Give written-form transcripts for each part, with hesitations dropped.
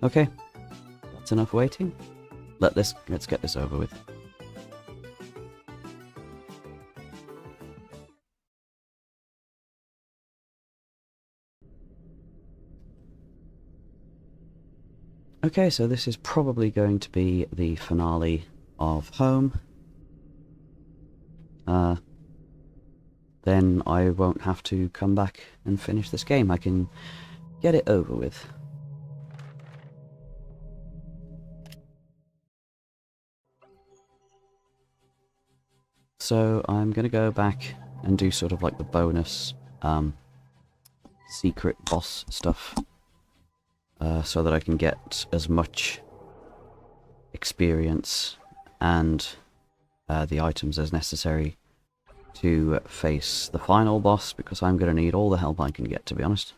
Okay, that's enough waiting. Let's get this over with. Okay, so this is probably going to be the finale of Home. Then I won't have to come back and finish this game. I can get it over with. So I'm going to go back and do sort of like the bonus secret boss stuff. So that I can get as much experience and the items as necessary to face the final boss, because I'm going to need all the help I can get, to be honest.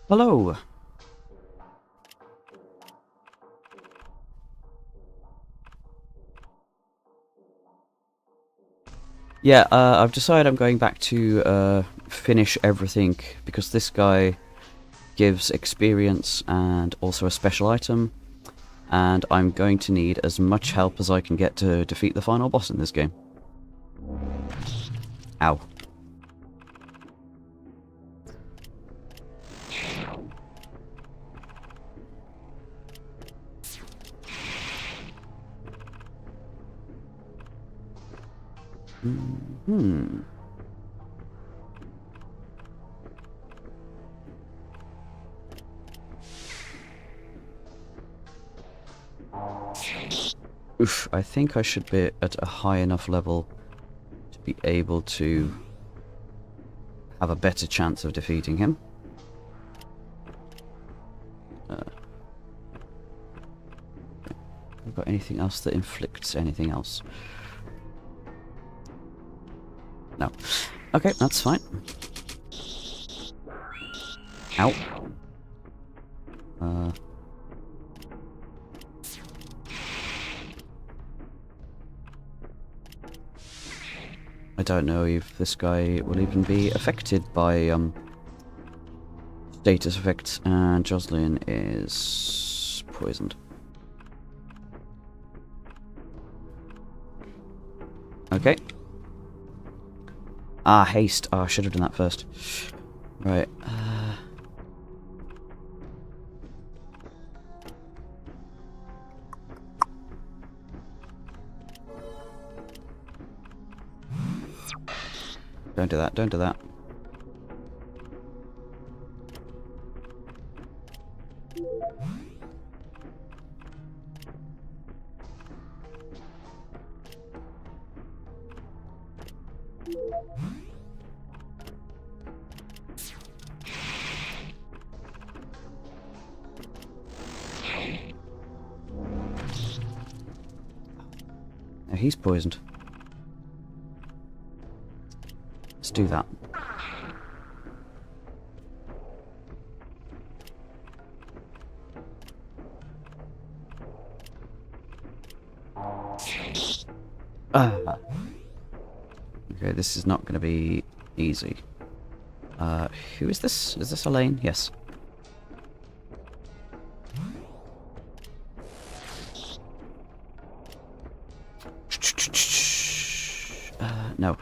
Hello! Yeah, I've decided I'm going back to finish everything, because this guy gives experience and also a special item, and I'm going to need as much help as I can get to defeat the final boss in this game. Ow. Oof, I think I should be at a high enough level to be able to have a better chance of defeating him. Have I got anything else that inflicts anything else? No. Okay, that's fine. Ow. I don't know if this guy will even be affected by status effects, and Jocelyn is poisoned. Okay. Ah, haste. Oh, I should have done that first. Right. Don't do that, don't do that. Now he's poisoned. Let's do that. Ah. Okay, this is not going to be easy. Who is this? Is this Elaine? Yes. No.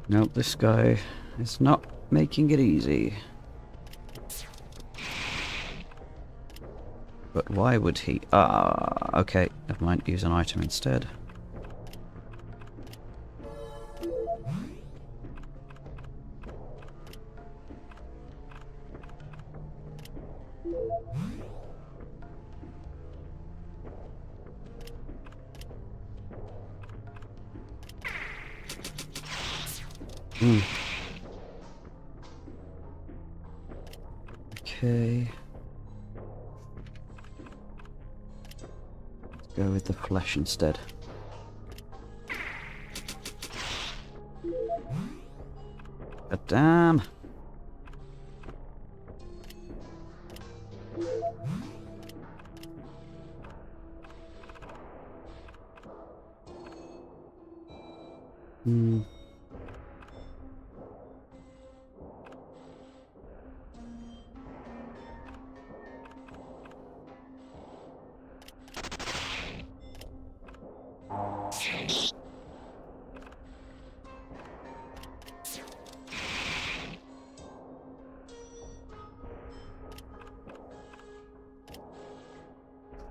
Nope, this guy is not making it easy. But why would he? Okay, never mind, use an item instead. Okay. Let's go with the flesh instead. God damn.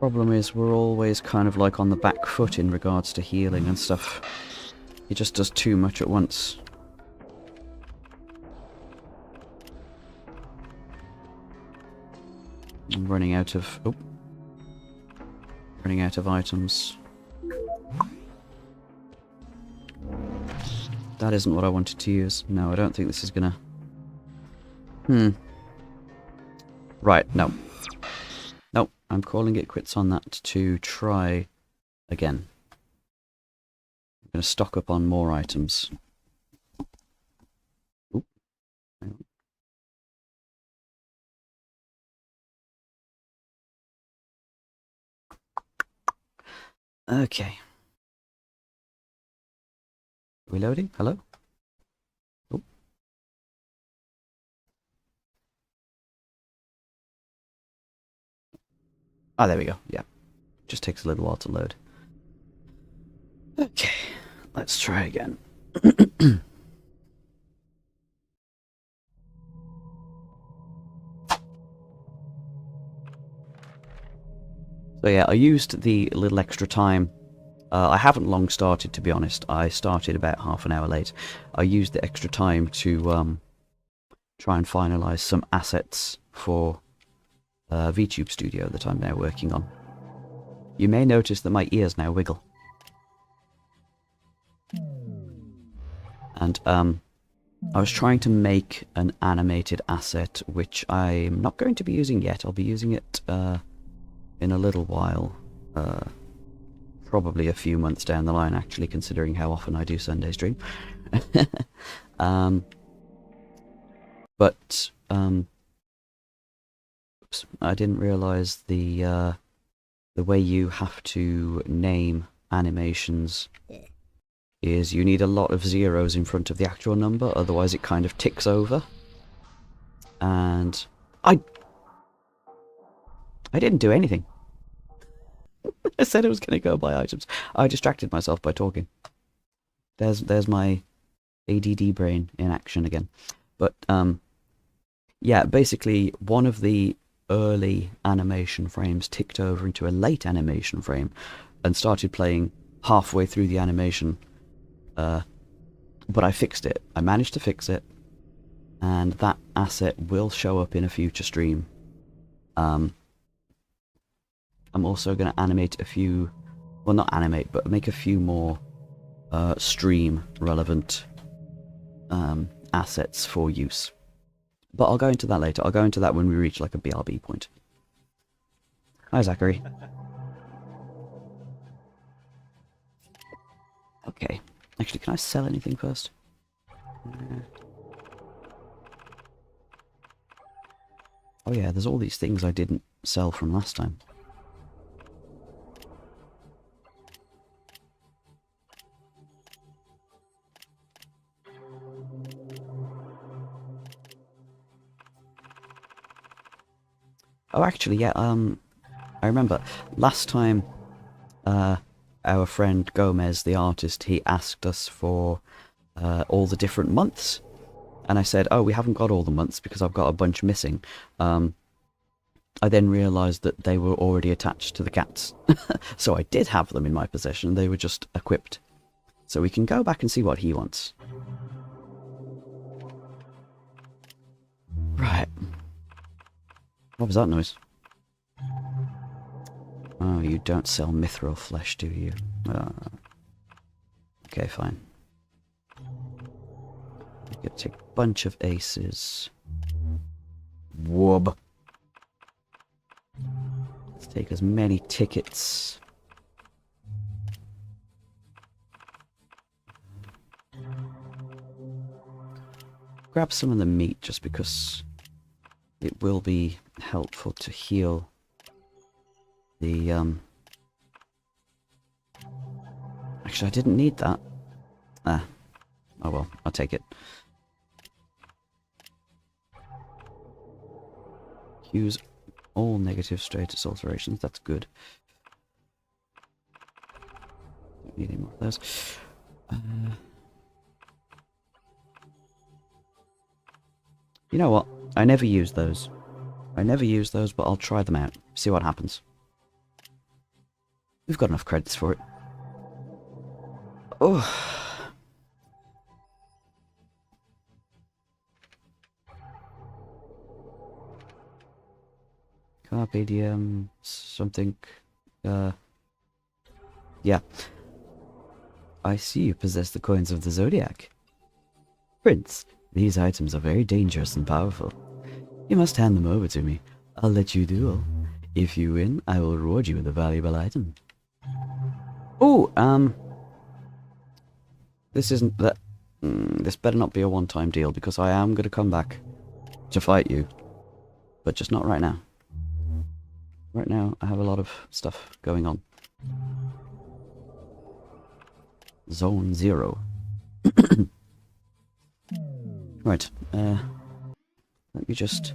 Problem is, we're always kind of like on the back foot in regards to healing and stuff. He just does too much at once. I'm running out of... oh. Running out of items. That isn't what I wanted to use. No, I don't think this is gonna... Right, no. Nope, I'm calling it quits on that to try again. I'm gonna stock up on more items. Oop. Hang on. Okay. Reloading? Hello? Oh. Ah, there we go. Yeah. Just takes a little while to load. Okay. Let's try again. So yeah, I used the little extra time. I haven't long started, to be honest. I started about half an hour late. I used the extra time to try and finalise some assets for VTube Studio that I'm now working on. You may notice that my ears now wiggle. And I was trying to make an animated asset, which I'm not going to be using yet. I'll be using it in a little while. Probably a few months down the line, actually, considering how often I do Sunday stream. But oops, I didn't realise the way you have to name animations is you need a lot of zeros in front of the actual number, otherwise it kind of ticks over. And I didn't do anything. I said I was going to go buy items. I distracted myself by talking. There's my ADD brain in action again. But yeah, basically one of the early animation frames ticked over into a late animation frame and started playing halfway through the animation. But I fixed it. I managed to fix it, and that asset will show up in a future stream. I'm also going to animate a few, well, not animate, but make a few more stream relevant assets for use. But I'll go into that later. I'll go into that when we reach like a BRB point. Hi, Zachary. Okay. Actually, can I sell anything first? Oh yeah, there's all these things I didn't sell from last time. Oh, actually, yeah, I remember last time, our friend Gomez, the artist, he asked us for all the different months. And I said, oh, we haven't got all the months because I've got a bunch missing. I then realised that they were already attached to the cats. So I did have them in my possession, they were just equipped. So we can go back and see what he wants. Right. What was that noise? Oh, you don't sell mithril flesh, do you? Okay, fine. I'm gonna take a bunch of aces. Wub. Let's take as many tickets. Grab some of the meat just because it will be helpful to heal the Actually, I didn't need that. Oh well, I'll take it. Use all negative status alterations, that's good. Don't need any more of those. You know what? I never use those. But I'll try them out. See what happens. We've got enough credits for it. Oh. Carpe diem, something. Yeah. I see you possess the coins of the Zodiac. Prince, these items are very dangerous and powerful. You must hand them over to me. I'll let you duel. If you win, I will reward you with a valuable item. Oh, this isn't that. This better not be a one-time deal because I am going to come back to fight you, but just not right now. Right now, I have a lot of stuff going on. Zone 0. Right, let me just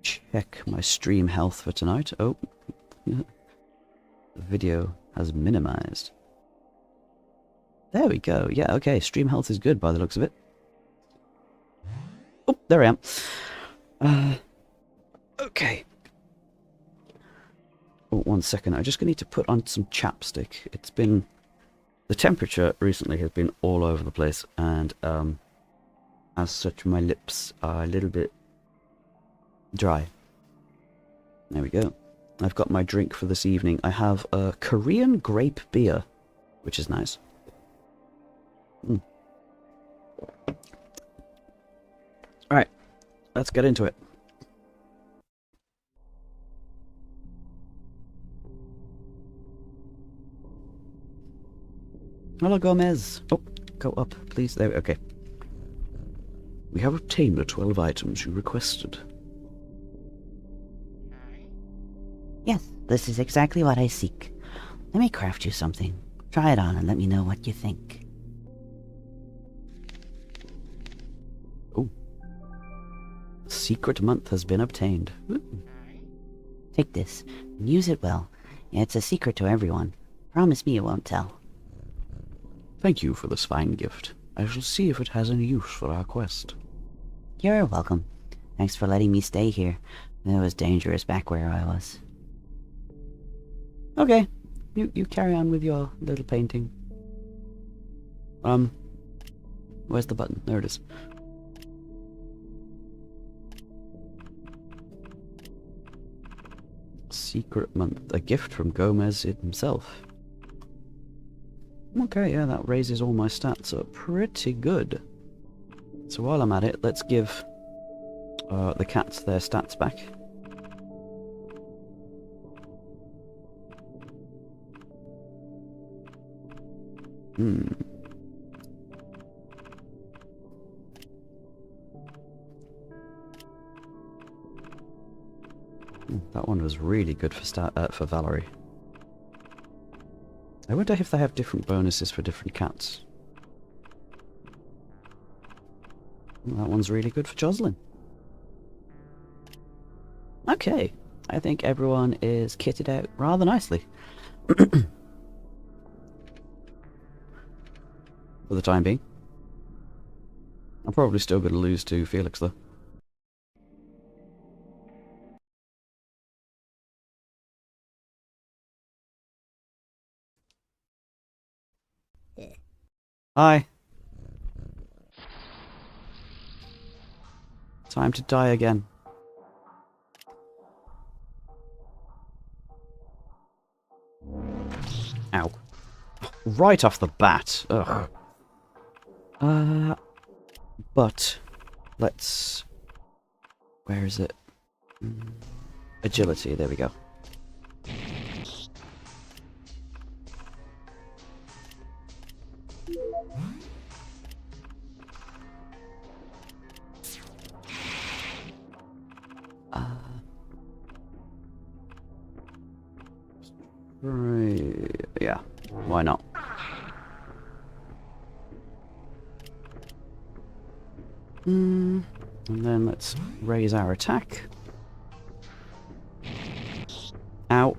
check my stream health for tonight. Oh, the video has minimized. There we go. Yeah, okay, stream health is good by the looks of it. Oh, there I am. Okay. Oh, 1 second. I'm just going to need to put on some chapstick. It's been... The temperature recently has been all over the place, and as such my lips are a little bit dry. There we go. I've got my drink for this evening. I have a Korean grape beer, which is nice. Alright, let's get into it. Hello, Gomez. Oh, go up, please. There, okay. We have obtained the 12 items you requested. Yes, this is exactly what I seek. Let me craft you something. Try it on and let me know what you think. Oh. Secret month has been obtained. Ooh. Take this and use it well. It's a secret to everyone. Promise me you won't tell. Thank you for this fine gift. I shall see if it has any use for our quest. You're welcome. Thanks for letting me stay here. It was dangerous back where I was. Okay, you carry on with your little painting. Where's the button? There it is. Secret month. A gift from Gomez himself. Okay, yeah, that raises all my stats up pretty good. So while I'm at it, let's give the cats their stats back. That one was really good for Valerie. I wonder if they have different bonuses for different cats. That one's really good for Jocelyn. Okay, I think everyone is kitted out rather nicely. For the time being. I'm probably still going to lose to Felix, though. Hi. Time to die again. Ow. Right off the bat. Ugh. But let's... Where is it? Agility, there we go. Right, yeah, why not? And then let's raise our attack. Ow.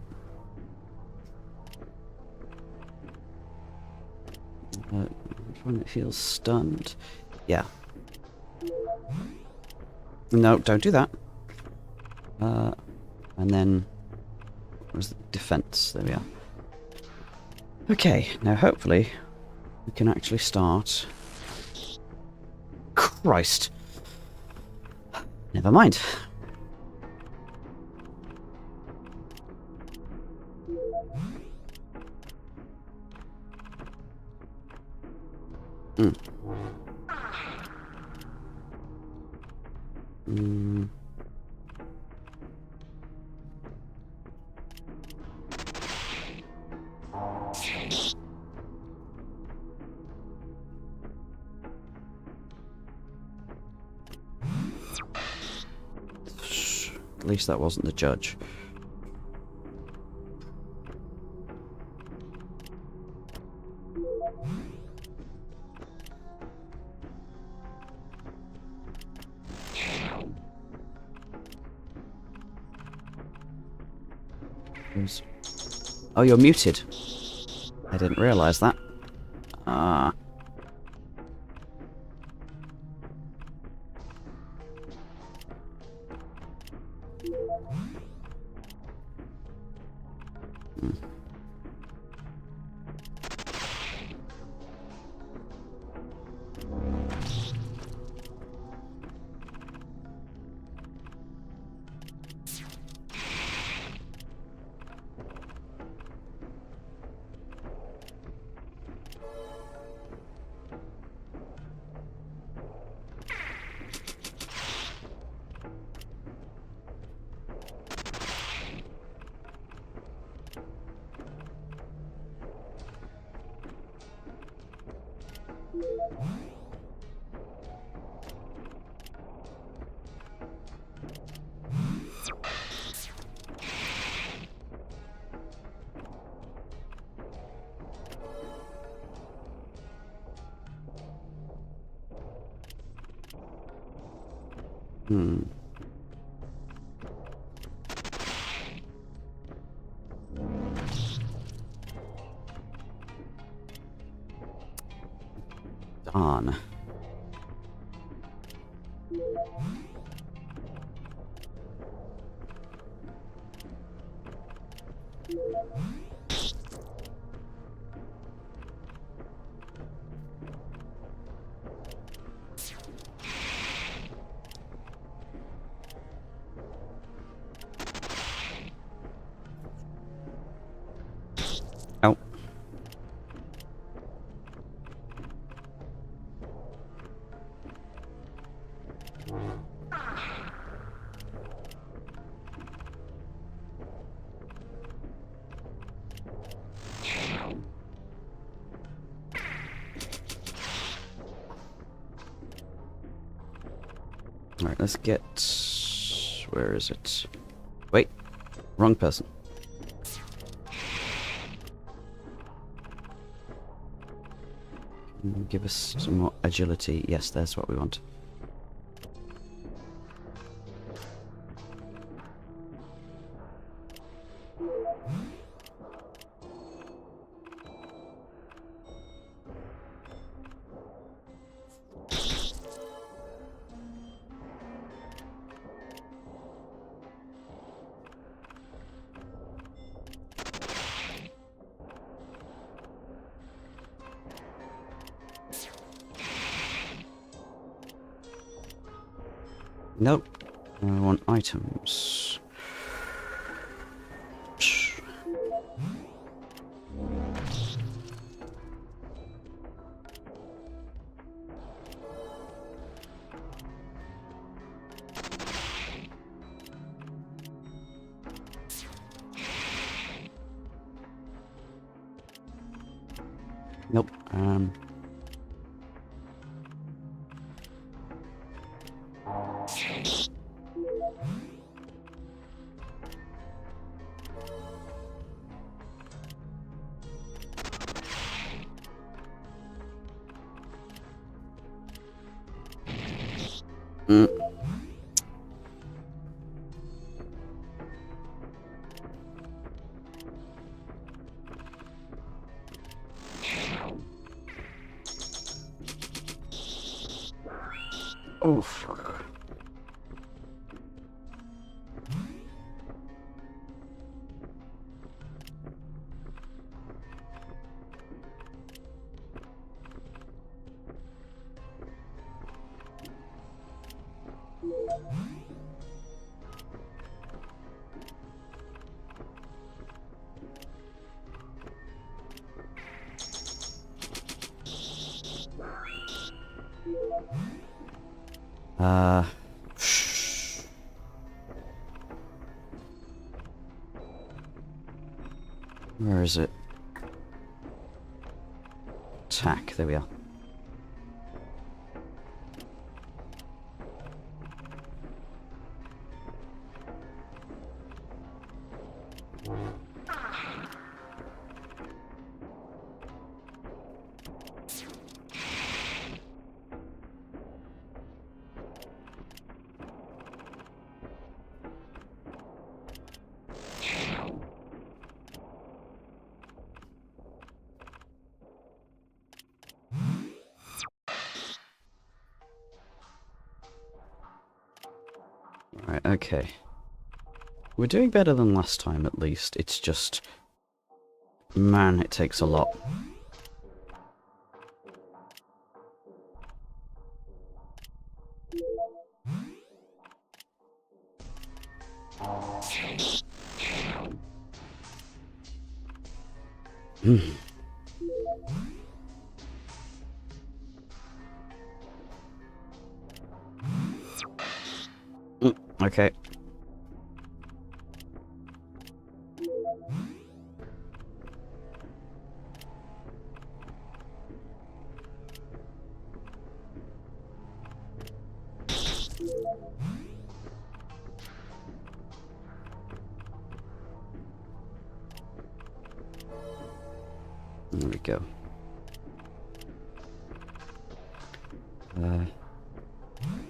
When it feels stunned. Yeah. No, don't do that. And then... Where's the defense? There we are. Okay, now hopefully we can actually start... Christ! Never mind. At least that wasn't the judge. Oh, you're muted. I didn't realise that. Ah. Darn. Oh. Alright, let's get... Where is it? Wait. Wrong person. Give us some more agility. Yes, that's what we want. Nope. I want items. Nope. Mm. Oof. Where is it? Attack, there we are. Right, okay. We're doing better than last time, at least. It's just... man, it takes a lot. Okay. There we go.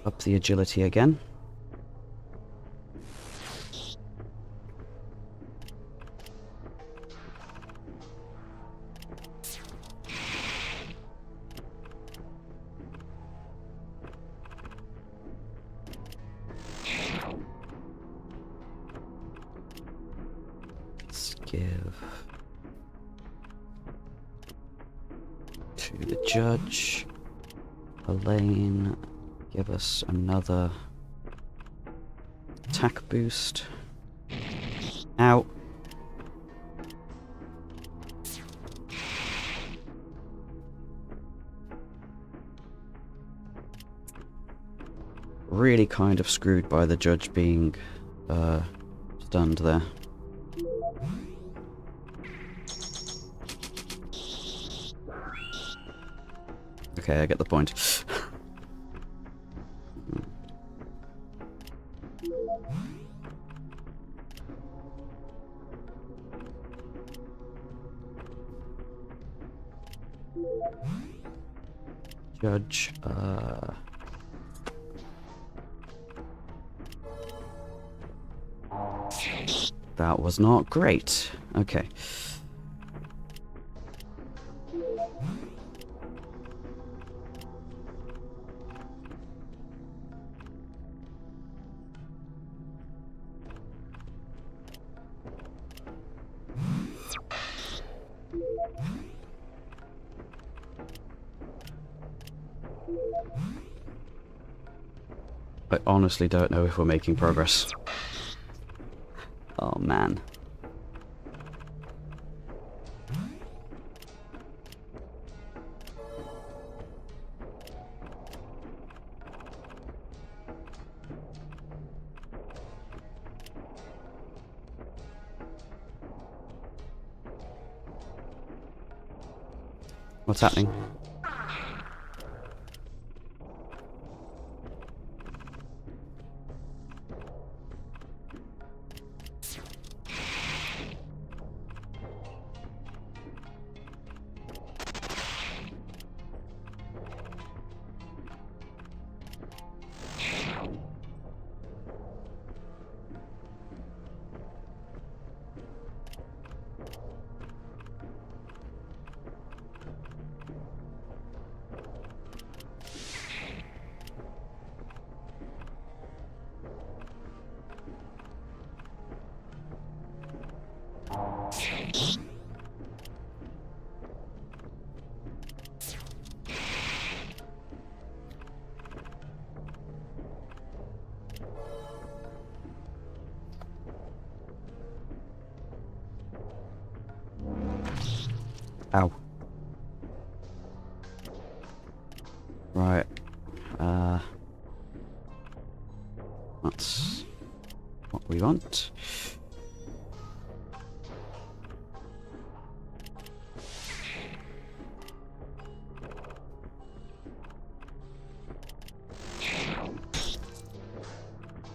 Up the agility again. Let's give to the judge. Elaine, give us another attack boost. Ow. Really kind of screwed by the judge being stunned there. Okay, I get the point. Judge, that was not great. Okay. I honestly don't know if we're making progress. Oh man. What's happening? Ow. Right. That's what we want.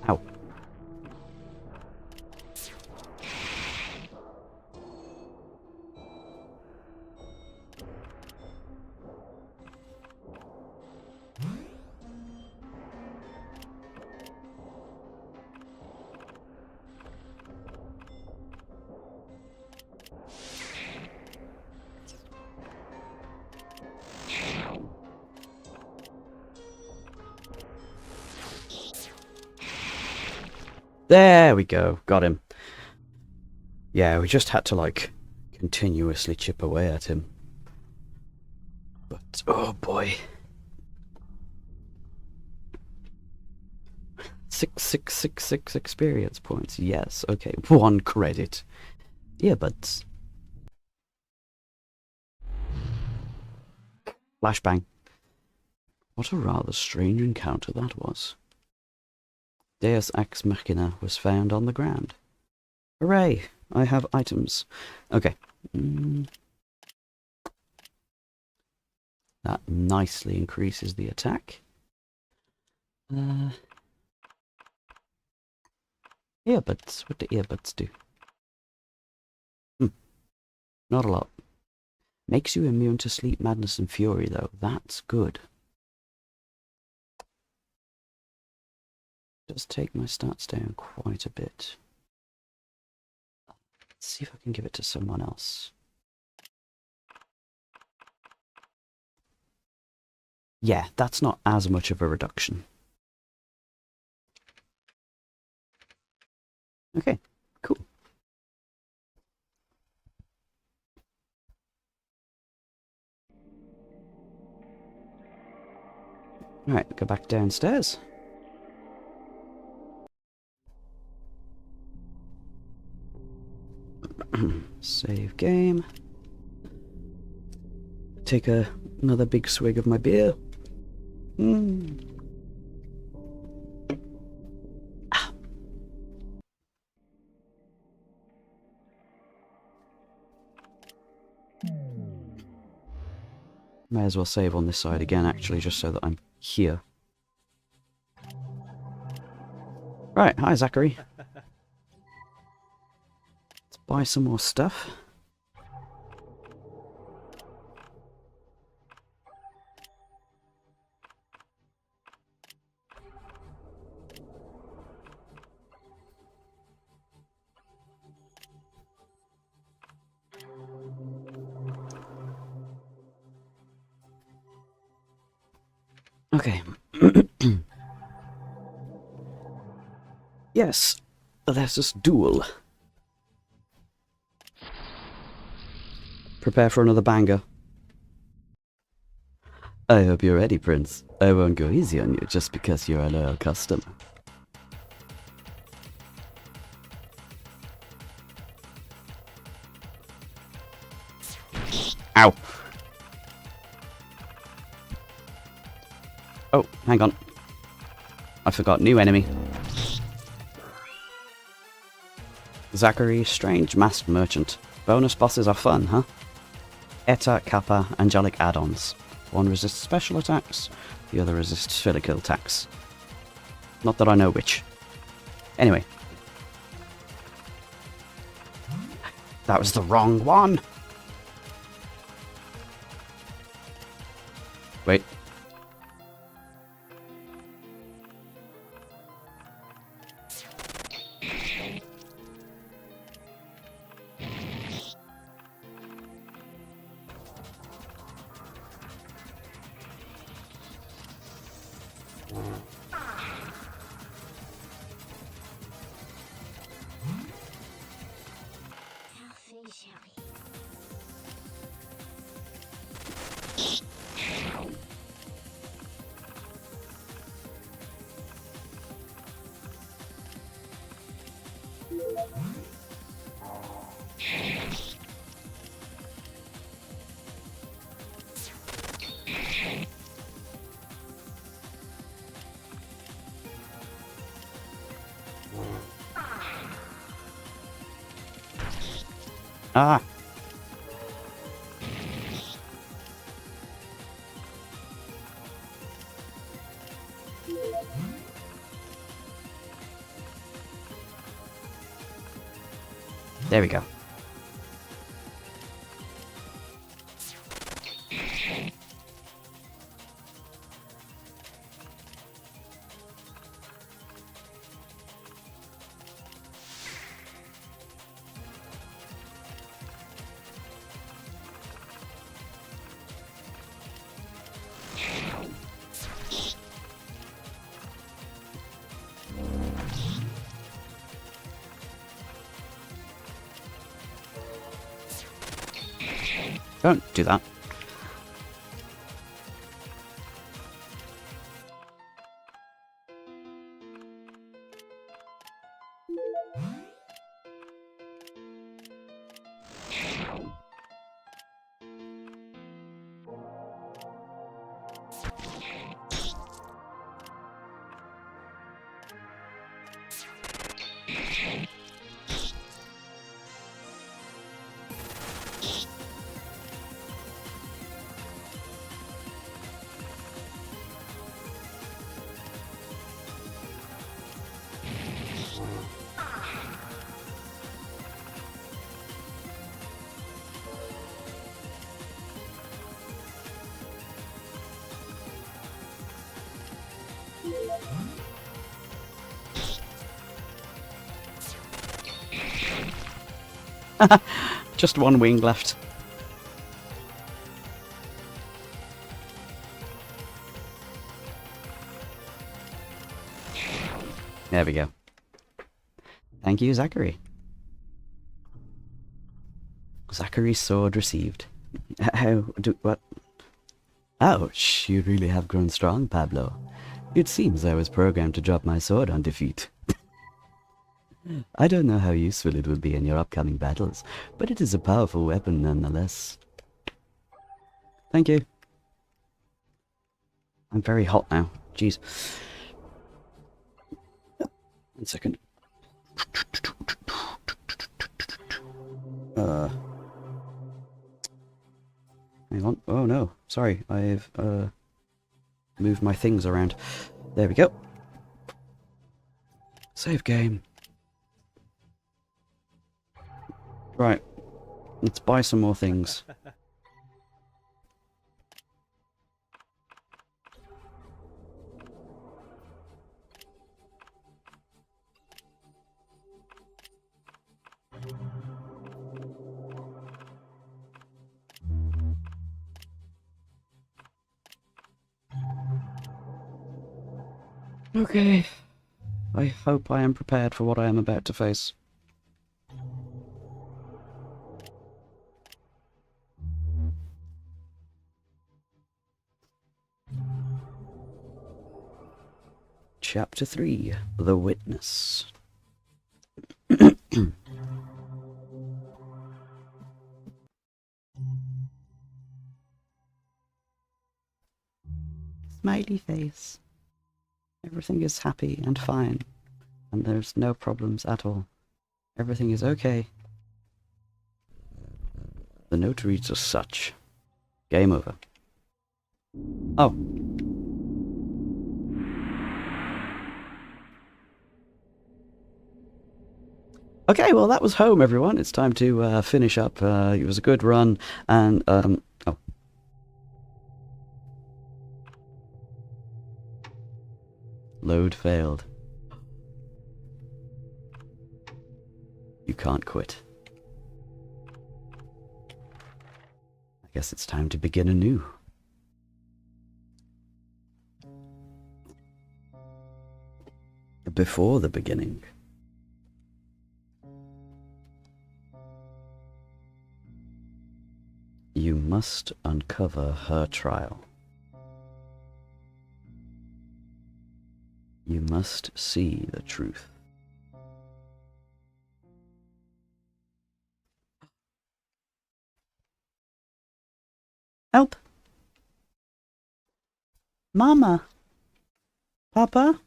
Ow. There we go. Got him. Yeah, we just had to, like, continuously chip away at him. But, oh boy. 6 experience points. Yes, okay. 1 credit. Earbuds. Flashbang. What a rather strange encounter that was. Deus Ex Machina was found on the ground. Hooray! I have items. Okay. That nicely increases the attack. Earbuds. What do earbuds do? Not a lot. Makes you immune to sleep, madness, and fury, though. That's good. Does take my stats down quite a bit. Let's see if I can give it to someone else. Yeah, that's not as much of a reduction. Okay, cool. Alright, go back downstairs. Save game. Take another big swig of my beer. Ah. May as well save on this side again, actually, just so that I'm here. Right, hi Zachary. Let's buy some more stuff. Okay. Yes, let us duel. Prepare for another banger. I hope you're ready, Prince. I won't go easy on you just because you're a loyal customer. Ow! Oh, hang on. I forgot, new enemy. Zachary, strange masked merchant. Bonus bosses are fun, huh? Eta, Kappa, angelic add-ons. One resists special attacks, the other resists physical attacks. Not that I know which. Anyway. That was the wrong one! Wait. Ah! There we go. Don't do that. Just one wing left. There we go. Thank you, Zachary. Zachary's sword received. How do what? Ouch, you really have grown strong, Pablo. It seems I was programmed to drop my sword on defeat. I don't know how useful it will be in your upcoming battles, but it is a powerful weapon nonetheless. Thank you. I'm very hot now. Jeez. 1 second. Hang on. Oh no. Sorry. I've moved my things around. There we go. Save game. Right. Let's buy some more things. Okay. I hope I am prepared for what I am about to face. Chapter 3, The Witness. Smiley face. Everything is happy and fine, and there's no problems at all. Everything is okay. The note reads as such. Game over. Oh. Okay, well that was home, everyone. It's time to finish up. It was a good run, and oh. Load failed. You can't quit. I guess it's time to begin anew. Before the beginning. You must uncover her trial. You must see the truth. Help! Mama! Papa?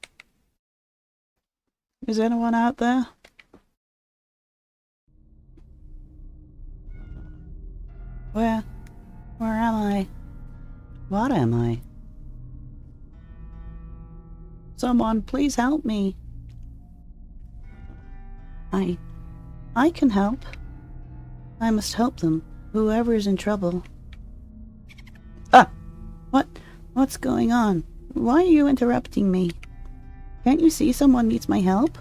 Is anyone out there? Where am I? What am I? Someone, please help me. I can help. I must help them, whoever is in trouble. Ah! What's going on? Why are you interrupting me? Can't you see someone needs my help?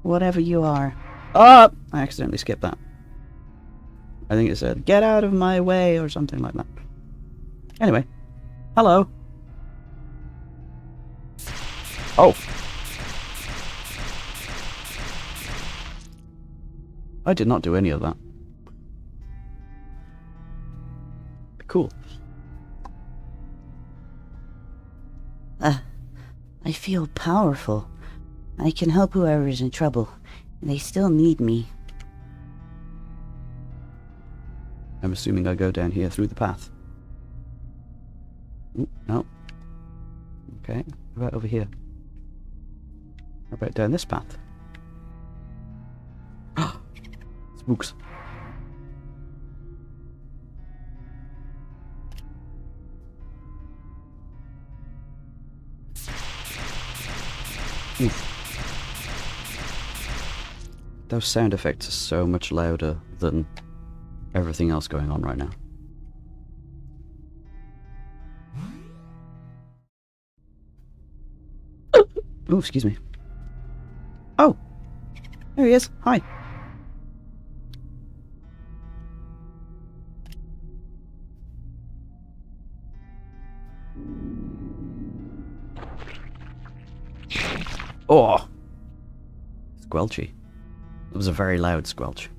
Whatever you are. Ah! I accidentally skipped that. I think it said, get out of my way, or something like that. Anyway. Hello. Oh. I did not do any of that. Cool. I feel powerful. I can help whoever is in trouble. They still need me. I'm assuming I go down here through the path. Ooh, no. Okay, how about over here? How about down this path? Spooks. Oof. Those sound effects are so much louder than everything else going on right now. Oh, excuse me. Oh! There he is. Hi. Oh! Squelchy. It was a very loud squelch.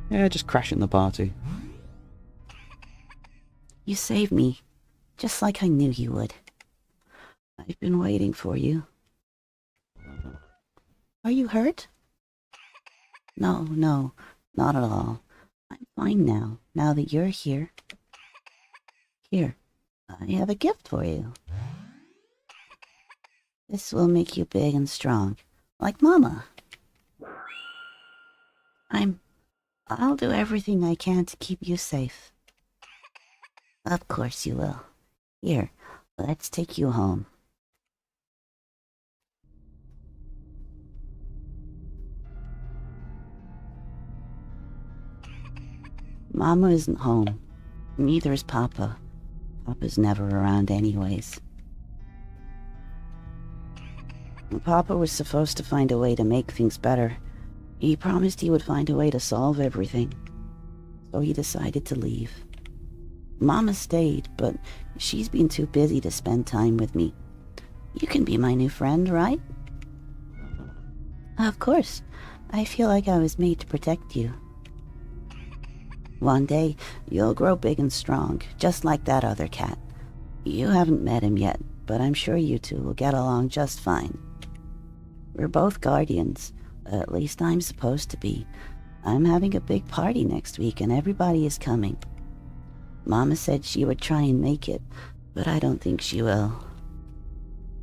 Yeah, just crashing the party. You saved me, just like I knew you would. I've been waiting for you. Are you hurt? No, not at all. I'm fine now that you're here. Here, I have a gift for you. This will make you big and strong, like Mama. I'll do everything I can to keep you safe. Of course you will. Here, let's take you home. Mama isn't home. Neither is Papa. Papa's never around anyways. Papa was supposed to find a way to make things better. He promised he would find a way to solve everything. So he decided to leave. Mama stayed, but she's been too busy to spend time with me. You can be my new friend, right? Of course. I feel like I was made to protect you. One day, you'll grow big and strong, just like that other cat. You haven't met him yet, but I'm sure you two will get along just fine. We're both guardians. At least I'm supposed to be. I'm having a big party next week and everybody is coming. Mama said she would try and make it, but I don't think she will.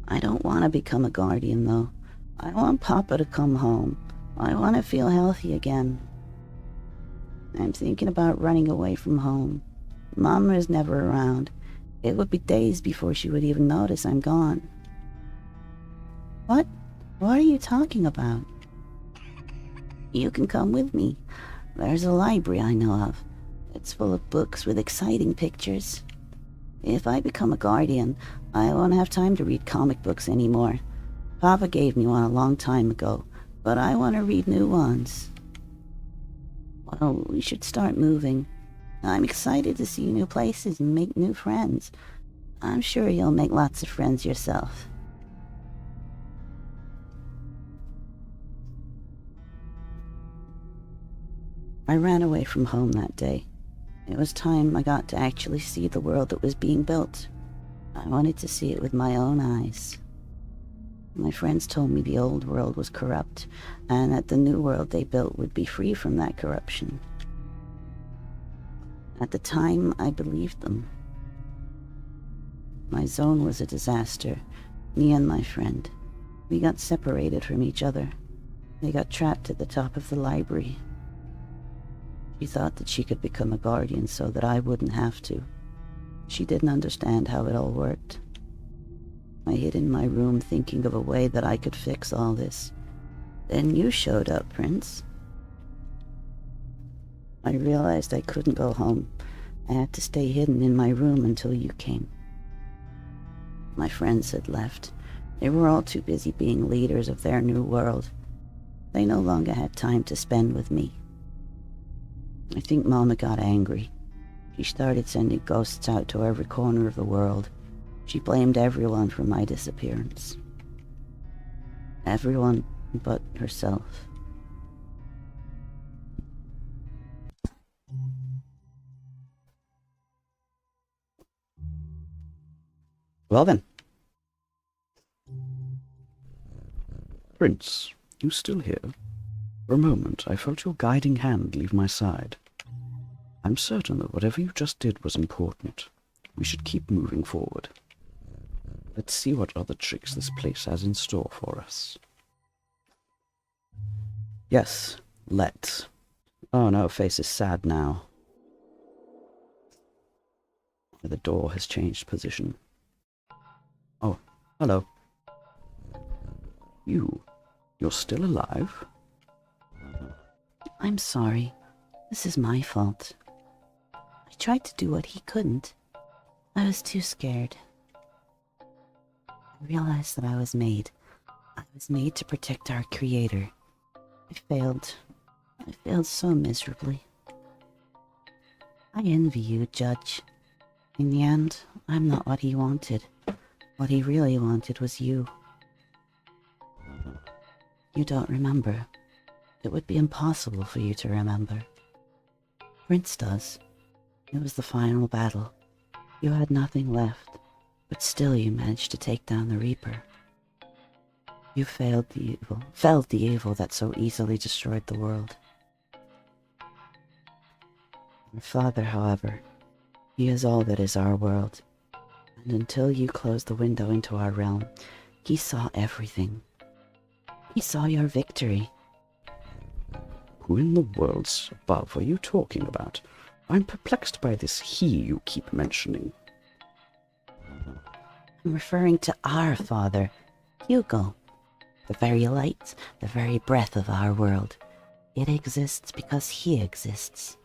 I don't want to become a guardian, though. I want Papa to come home. I want to feel healthy again. I'm thinking about running away from home. Mama is never around. It would be days before she would even notice I'm gone. What? What are you talking about? You can come with me. There's a library I know of. It's full of books with exciting pictures. If I become a guardian, I won't have time to read comic books anymore. Papa gave me one a long time ago, but I want to read new ones. Well, we should start moving. I'm excited to see new places and make new friends. I'm sure you'll make lots of friends yourself. I ran away from home that day. It was time I got to actually see the world that was being built. I wanted to see it with my own eyes. My friends told me the old world was corrupt, and that the new world they built would be free from that corruption. At the time, I believed them. My zone was a disaster. Me and my friend. We got separated from each other. They got trapped at the top of the library. She thought that she could become a guardian so that I wouldn't have to. She didn't understand how it all worked. I hid in my room thinking of a way that I could fix all this. Then you showed up, Prince. I realized I couldn't go home. I had to stay hidden in my room until you came. My friends had left. They were all too busy being leaders of their new world. They no longer had time to spend with me. I think Mama got angry. She started sending ghosts out to every corner of the world. She blamed everyone for my disappearance. Everyone but herself. Well then. Prince, you still here? For a moment, I felt your guiding hand leave my side. I'm certain that whatever you just did was important. We should keep moving forward. Let's see what other tricks this place has in store for us. Yes, let's. Oh no, face is sad now. The door has changed position. Oh, hello. You're still alive? I'm sorry. This is my fault. I tried to do what he couldn't. I was too scared. I realized that I was made. I was made to protect our Creator. I failed. I failed so miserably. I envy you, Judge. In the end, I'm not what he wanted. What he really wanted was you. You don't remember. It would be impossible for you to remember. Prince does. It was the final battle. You had nothing left, but still you managed to take down the Reaper. You felled the evil that so easily destroyed the world. Your father, however, he is all that is our world, and until you closed the window into our realm, he saw everything. He saw your victory. Who in the worlds above are you talking about? I'm perplexed by this he you keep mentioning. I'm referring to our father, Hugo. The very light, the very breath of our world. It exists because he exists.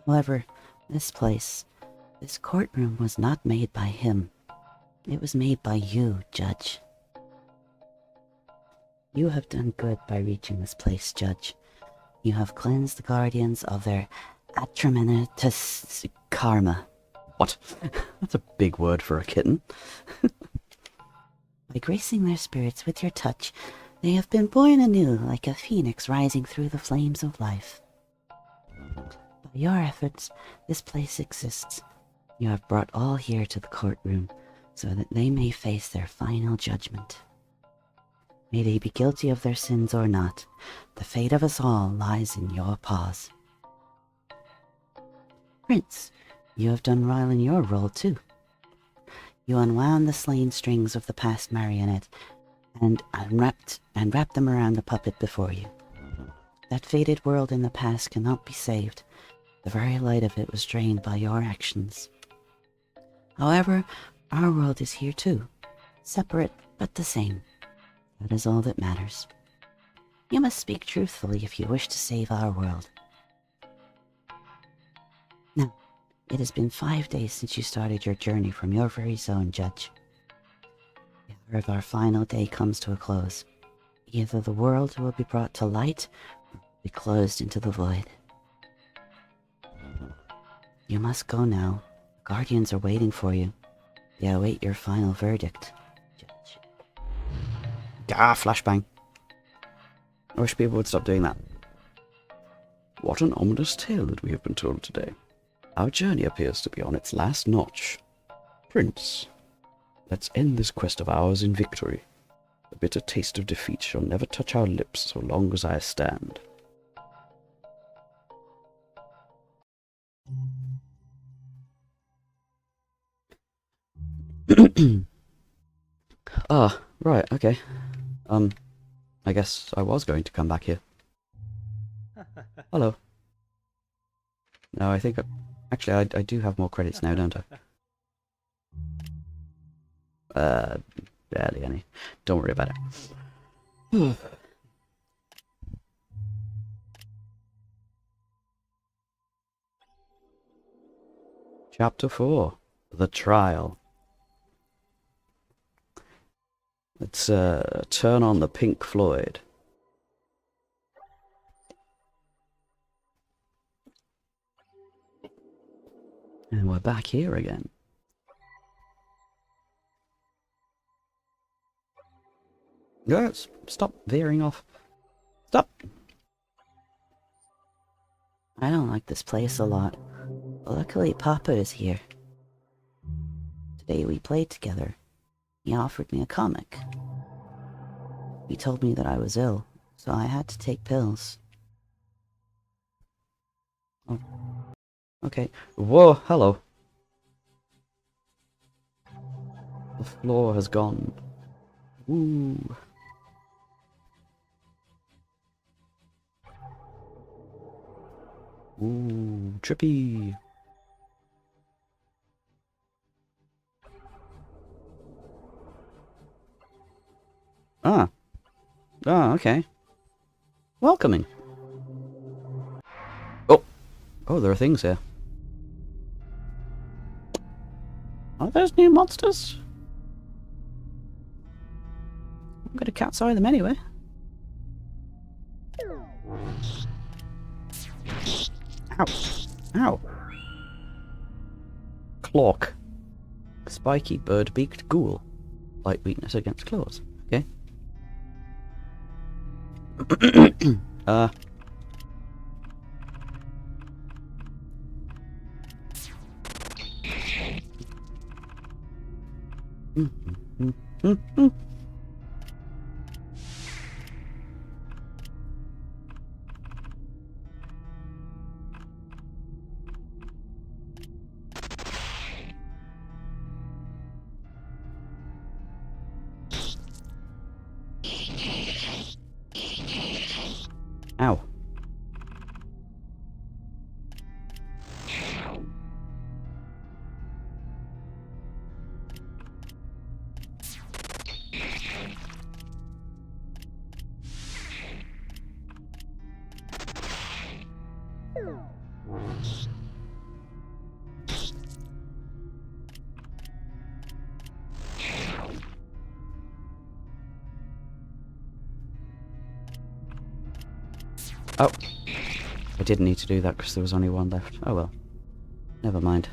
However, this place, this courtroom was not made by him. It was made by you, Judge. You have done good by reaching this place, Judge. You have cleansed the Guardians of their atremenitus karma. What? That's a big word for a kitten. By gracing their spirits with your touch, they have been born anew like a phoenix rising through the flames of life. By your efforts, this place exists. You have brought all here to the courtroom, so that they may face their final judgment. May they be guilty of their sins or not, the fate of us all lies in your paws. Prince, you have done well in your role too. You unwound the slain strings of the past marionette and wrapped them around the puppet before you. That faded world in the past cannot be saved. The very light of it was drained by your actions. However, our world is here too, separate but the same. That is all that matters. You must speak truthfully if you wish to save our world. Now, it has been 5 days since you started your journey from your very zone, Judge. The hour of our final day comes to a close. Either the world will be brought to light, or be closed into the void. You must go now. Guardians are waiting for you. They await your final verdict, Judge. Ah, flashbang. I wish people would stop doing that. What an ominous tale that we have been told today. Our journey appears to be on its last notch. Prince, let's end this quest of ours in victory. The bitter taste of defeat shall never touch our lips so long as I stand. Ah, right, okay. I guess I was going to come back here. Hello. No, I think... Actually, I do have more credits now, don't I? Barely any. Don't worry about it. Chapter 4. The Trial. Let's turn on the Pink Floyd. And we're back here again. Guys, stop veering off. Stop! I don't like this place a lot. Luckily, Papa is here. Today we played together. He offered me a comic. He told me that I was ill, so I had to take pills. Oh. Okay. Whoa, hello. The floor has gone. Woo. Ooh, trippy. Ah. Ah, okay. Welcoming. Oh. Oh, there are things here. Are those new monsters? I'm gonna cat's eye them anyway. Ow. Ow. Clock. Spiky bird-beaked ghoul. Light weakness against claws. Okay. Ow. Oh. I didn't need to do that because there was only one left. Oh well. Never mind.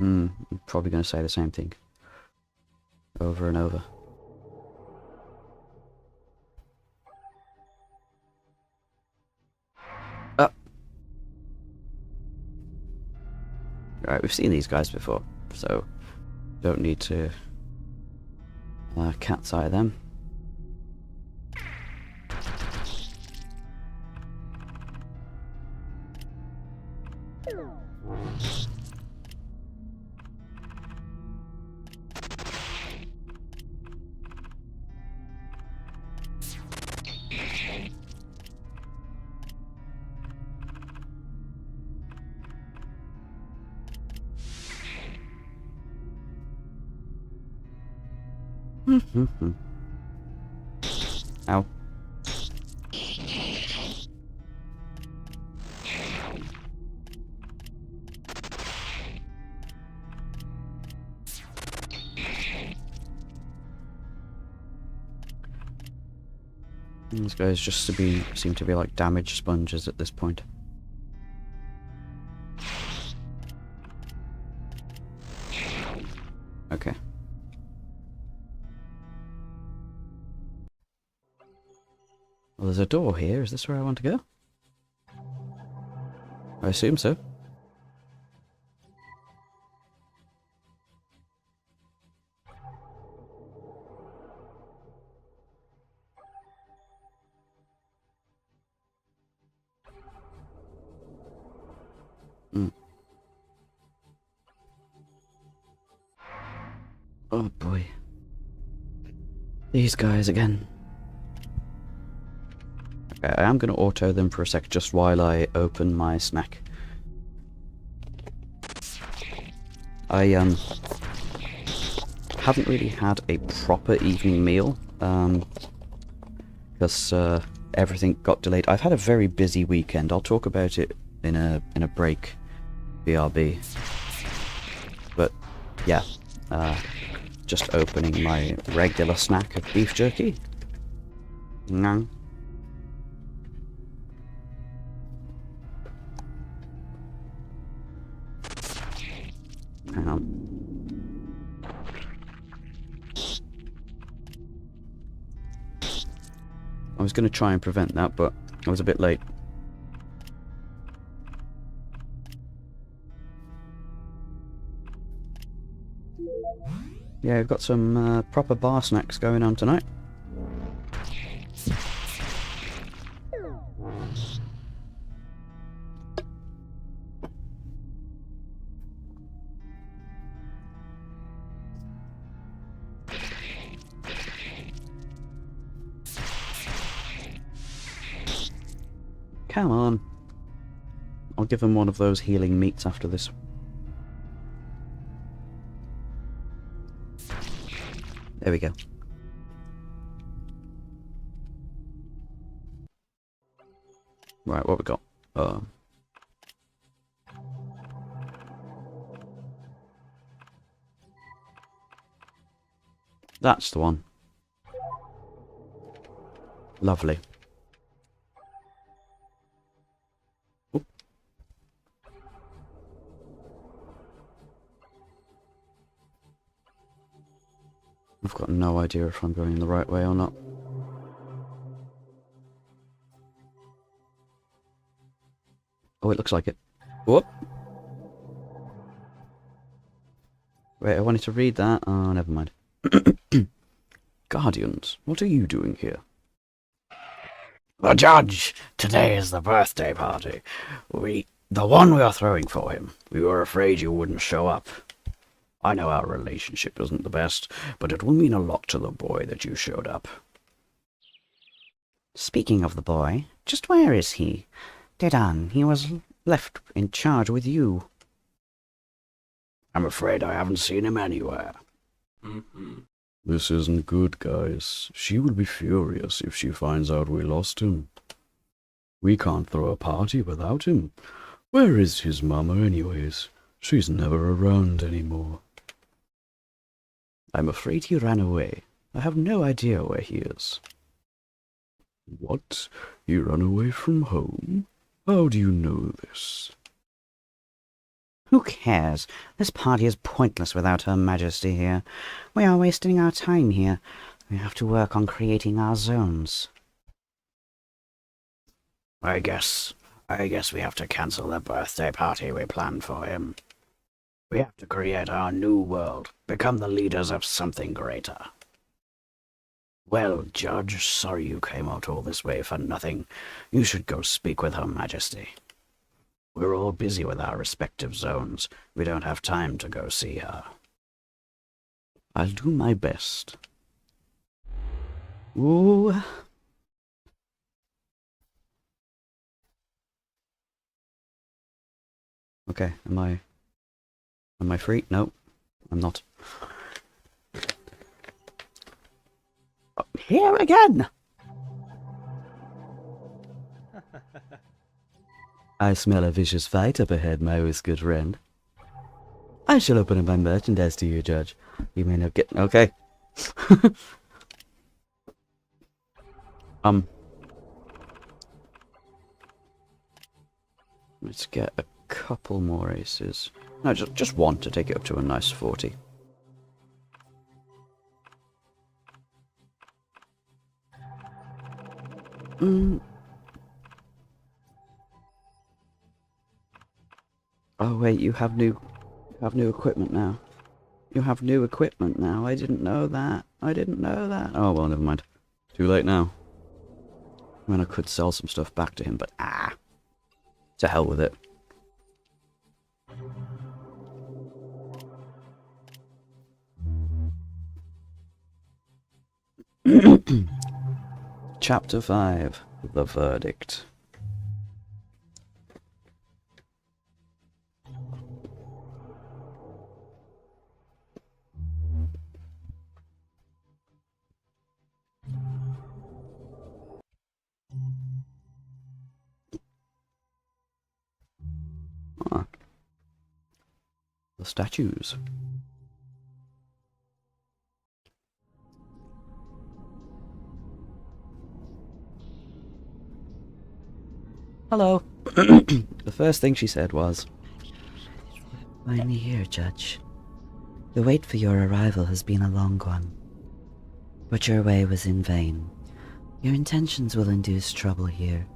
I'm probably going to say the same thing. over and over. Oh! Right, we've seen these guys before, so don't need to cat's eye them. Ow. These guys just seem to be like damage sponges at this point. Okay. Well, there's a door here. Is this where I want to go? I assume so. Oh boy. These guys again. Okay, I am going to auto them for a sec just while I open my snack. I haven't really had a proper evening meal because everything got delayed. I've had a very busy weekend. I'll talk about it in a break, BRB. But yeah, just opening my regular snack of beef jerky. Hang on. I was going to try and prevent that, but I was a bit late. Yeah, we've got some proper bar snacks going on tonight. Come on. I'll give them one of those healing meats after this. There we go. Right, what we got? That's the one. Lovely. Oop. I've got no idea if I'm going the right way or not. Oh, it looks like it. Whoop! Wait, I wanted to read that. Oh, never mind. Guardians, what are you doing here? The Judge! Today is the birthday party. The one we are throwing for him. We were afraid you wouldn't show up. I know our relationship isn't the best, but it will mean a lot to the boy that you showed up. Speaking of the boy, just where is he? Dedan, he was left in charge with you. I'm afraid I haven't seen him anywhere. This isn't good, guys. She will be furious if she finds out we lost him. We can't throw a party without him. Where is his mama anyways? She's never around anymore. I'm afraid he ran away. I have no idea where he is. What? He ran away from home? How do you know this? Who cares? This party is pointless without Her Majesty here. We are wasting our time here. We have to work on creating our zones. I guess we have to cancel the birthday party we planned for him. We have to create our new world, become the leaders of something greater. Well, Judge, sorry you came out all this way for nothing. You should go speak with Her Majesty. We're all busy with our respective zones. We don't have time to go see her. I'll do my best. Ooh. Okay, am I free? No, I'm not. Here again! I smell a vicious fight up ahead, my always good friend. I shall open up my merchandise to you, Judge. You may not get... Okay. Let's get a couple more aces. No, just one to take it up to a nice 40. Oh wait, you have new equipment now. You have new equipment now. I didn't know that. Oh well, never mind. Too late now. I mean, I could sell some stuff back to him, but to hell with it. Chapter 5, The Verdict. The statues. Hello. The first thing she said was, Finally here, Judge. The wait for your arrival has been a long one. But your way was in vain. Your intentions will induce trouble here.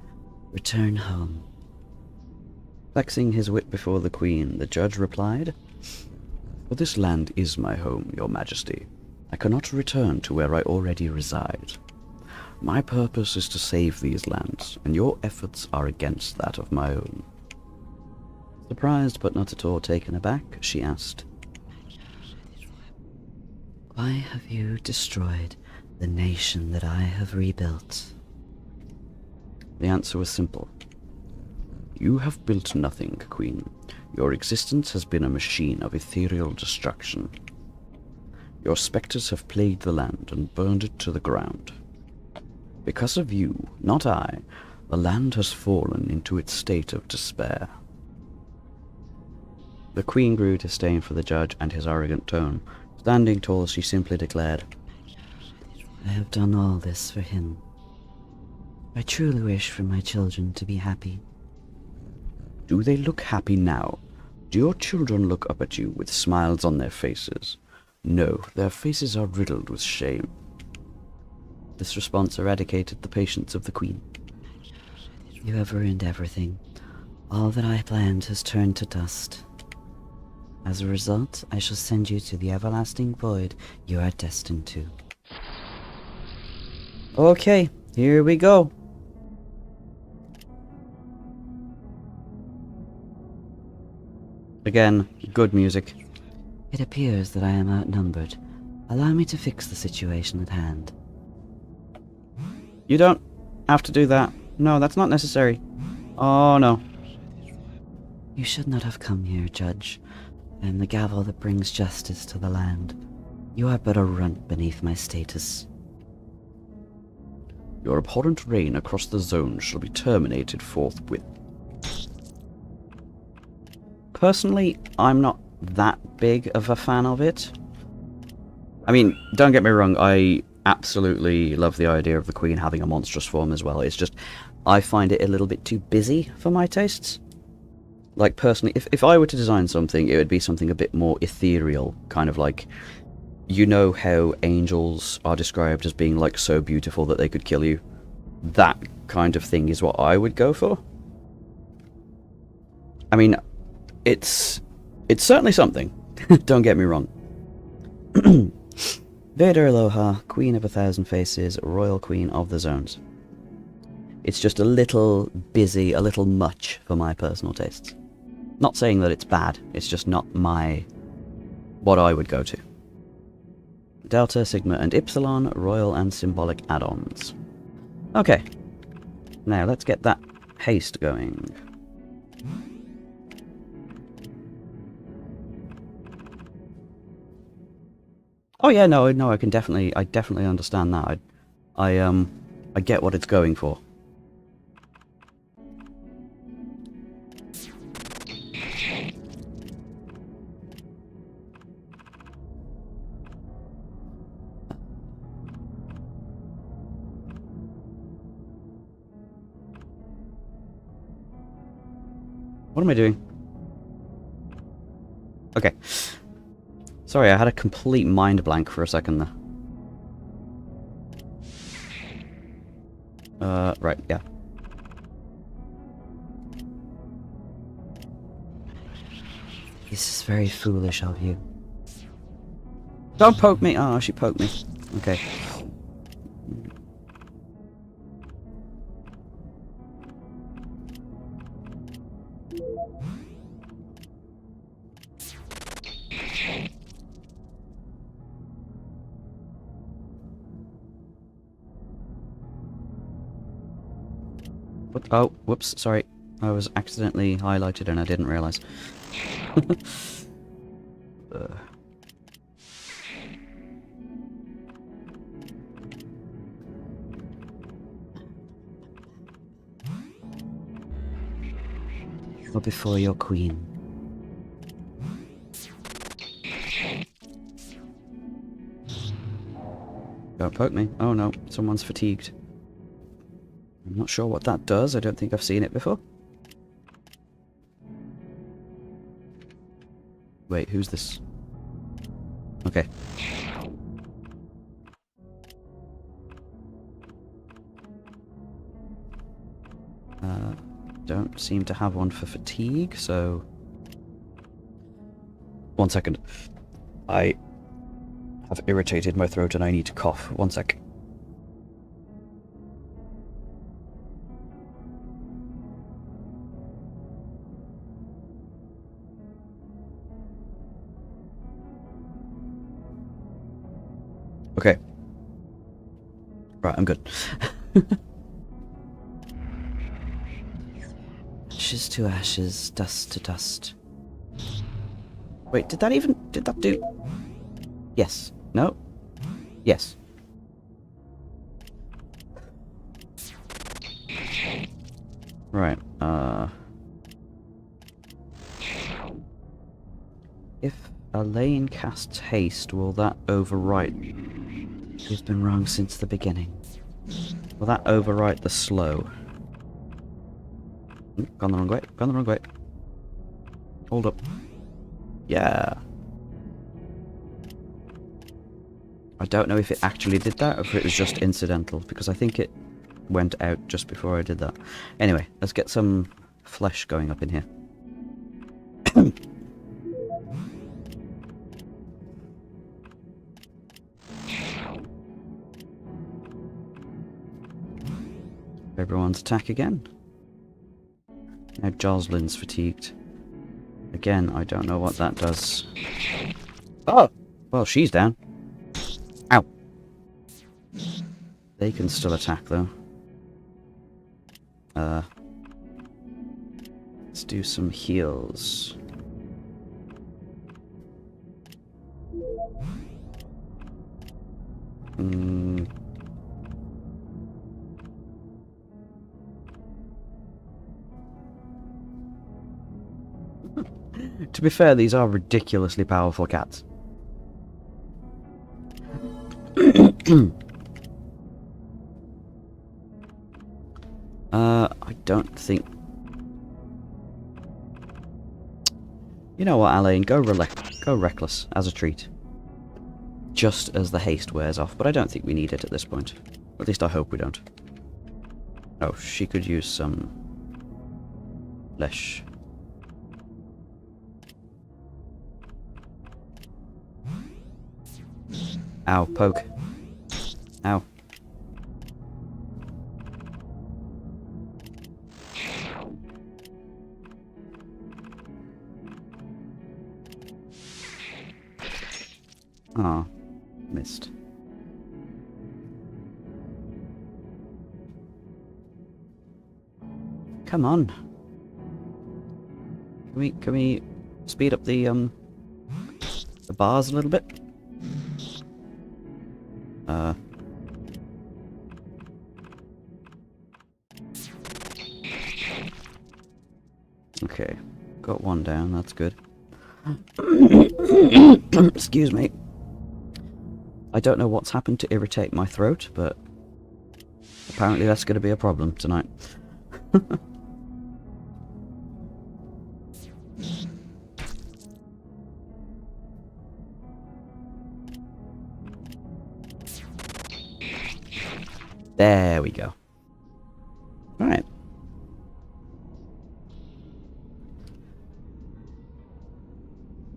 Return home. flexing his wit before the Queen, the judge replied, "For this land is my home, your majesty. I cannot return to where I already reside. My purpose is to save these lands, and your efforts are against that of my own." Surprised but not at all taken aback, she asked, Why have you destroyed the nation that I have rebuilt? The answer was simple. You have built nothing, Queen. Your existence has been a machine of ethereal destruction. Your spectres have plagued the land and burned it to the ground. Because of you, not I, the land has fallen into its state of despair. The Queen grew disdain for the judge and his arrogant tone. Standing tall, she simply declared, I have done all this for him. I truly wish for my children to be happy. Do they look happy now? Do your children look up at you with smiles on their faces? No, their faces are riddled with shame. This response eradicated the patience of the Queen. You have ruined everything. All that I planned has turned to dust. As a result, I shall send you to the everlasting void you are destined to. Okay, here we go. Again, good music. It appears that I am outnumbered. Allow me to fix the situation at hand. You don't have to do that. No, that's not necessary. Oh, no. You should not have come here, Judge. I am the gavel that brings justice to the land. You are but a runt beneath my status. Your abhorrent reign across the zone shall be terminated forthwith. Personally, I'm not that big of a fan of it. I mean, don't get me wrong, I absolutely love the idea of the Queen having a monstrous form as well. It's just, I find it a little bit too busy for my tastes. Like, personally, if I were to design something, it would be something a bit more ethereal, kind of like, you know how angels are described as being, like, so beautiful that they could kill you? That kind of thing is what I would go for. I mean, it's certainly something. Don't get me wrong. Vader Aloha, Queen of 1,000 Faces, Royal Queen of the Zones. It's just a little busy, a little much for my personal tastes. Not saying that it's bad, it's just not what I would go to. Delta, Sigma and Ipsilon, Royal and Symbolic add-ons. Okay, now let's get that haste going. Oh yeah, no, I definitely understand that. I get what it's going for. What am I doing? Okay. Sorry, I had a complete mind blank for a second there. Right, yeah. This is very foolish of you. Don't poke me! Oh, she poked me. Okay. Oh, whoops, sorry. I was accidentally highlighted and I didn't realise. Or before your queen. Don't poke me. Oh no, someone's fatigued. I'm not sure what that does. I don't think I've seen it before. Wait, who's this? Okay. Don't seem to have one for fatigue, so... One second. I have irritated my throat and I need to cough. One sec. Okay. Right, I'm good. Ashes to ashes, dust to dust. Wait, did that do... Yes. No? Yes. Right, if Elaine casts haste, will that overwrite... We've been wrong since the beginning. Will that overwrite the slow? Gone the wrong way, gone the wrong way. Hold up. Yeah. I don't know if it actually did that or if it was just incidental, because I think it went out just before I did that. Anyway, let's get some flesh going up in here. Everyone's attack again. Now Jocelyn's fatigued. Again, I don't know what that does. Oh! Well, she's down. Ow! They can still attack, though. Let's do some heals. To be fair, these are ridiculously powerful cats. I don't think... You know what, Alain? Go reckless as a treat. Just as the haste wears off, but I don't think we need it at this point. At least I hope we don't. Oh, she could use some flesh. Ow, poke. Ow. Ah, missed. Come on. Can we speed up the bars a little bit? Okay. Got one down, that's good. Excuse me. I don't know what's happened to irritate my throat, but apparently that's going to be a problem tonight. There we go. Alright.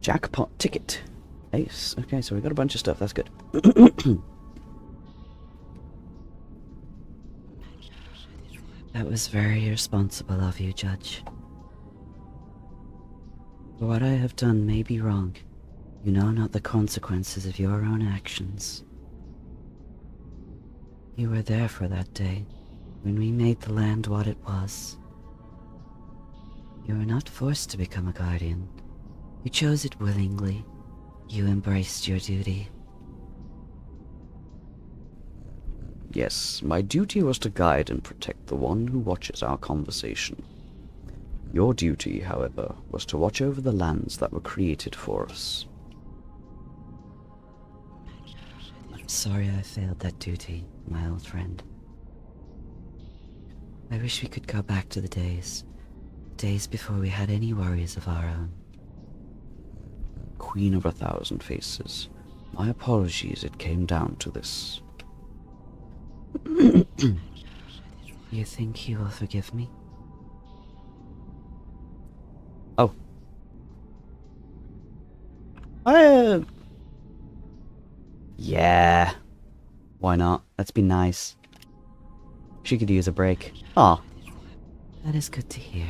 Jackpot ticket. Ace. Okay, so we got a bunch of stuff. That's good. That was very irresponsible of you, Judge. For what I have done may be wrong. You know not the consequences of your own actions. You were there for that day, when we made the land what it was. You were not forced to become a guardian. You chose it willingly. You embraced your duty. Yes, my duty was to guide and protect the one who watches our conversation. Your duty, however, was to watch over the lands that were created for us. I'm sorry I failed that duty, my old friend. I wish we could go back to the days before we had any worries of our own. Queen of 1,000 Faces, my apologies it came down to this. You think he will forgive me? Oh. Yeah. Why not? Let's be nice. She could use a break. Ah. That is good to hear.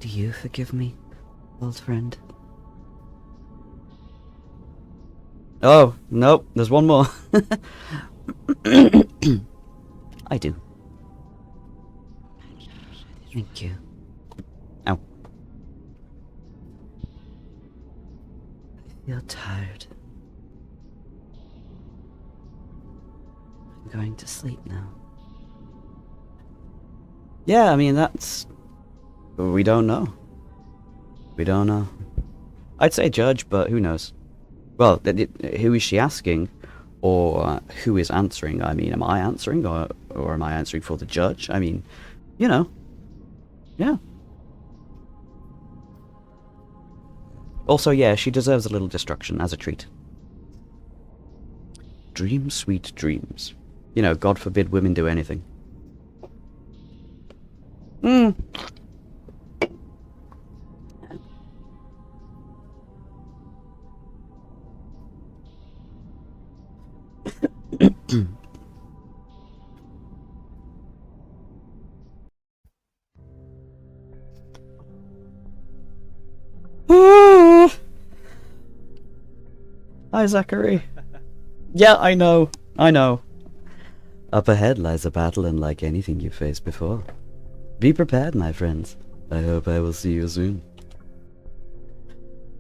Do you forgive me, old friend? Oh, nope, there's one more. I do. Thank you. Ow. I feel tired. I'm going to sleep now. Yeah, I mean, that's... We don't know. We don't know. I'd say judge, but who knows? Well, who is she asking? Or who is answering? I mean, am I answering? Or am I answering for the judge? I mean, you know. Yeah. Also, yeah, she deserves a little destruction as a treat. Dream sweet dreams. You know, God forbid women do anything. Hmm. Hi, Zachary. Yeah, I know. I know. Up ahead lies a battle unlike anything you've faced before. Be prepared, my friends. I hope I will see you soon.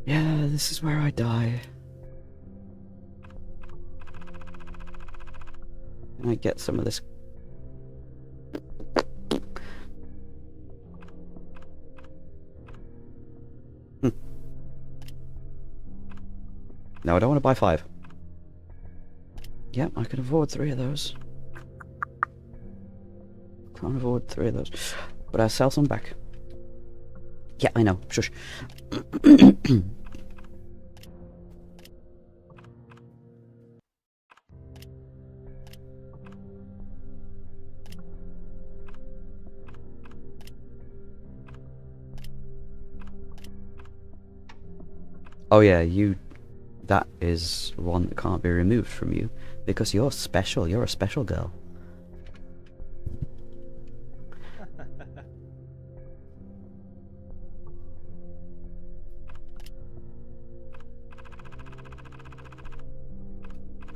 Yeah, this is where I die. Can I get some of this? No, I don't want to buy 5. Yep, I can afford 3 of those. Can't afford 3 of those. But I'll sell some back. Yeah, I know. Shush. Oh yeah, that is one that can't be removed from you, because you're special, you're a special girl.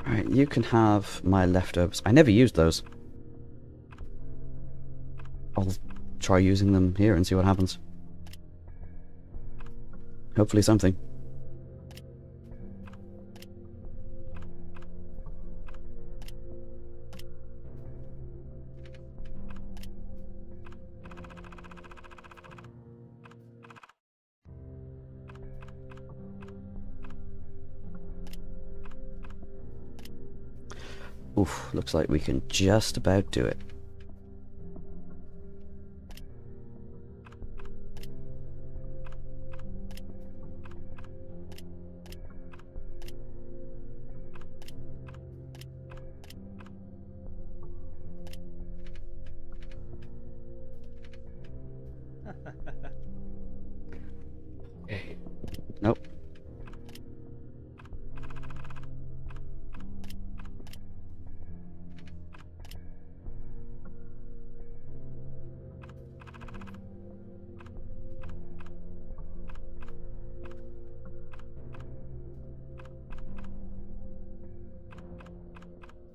Right, you can have my leftovers. I never used those. I'll try using them here and see what happens. Hopefully something. Oof, looks like we can just about do it. Okay. Nope.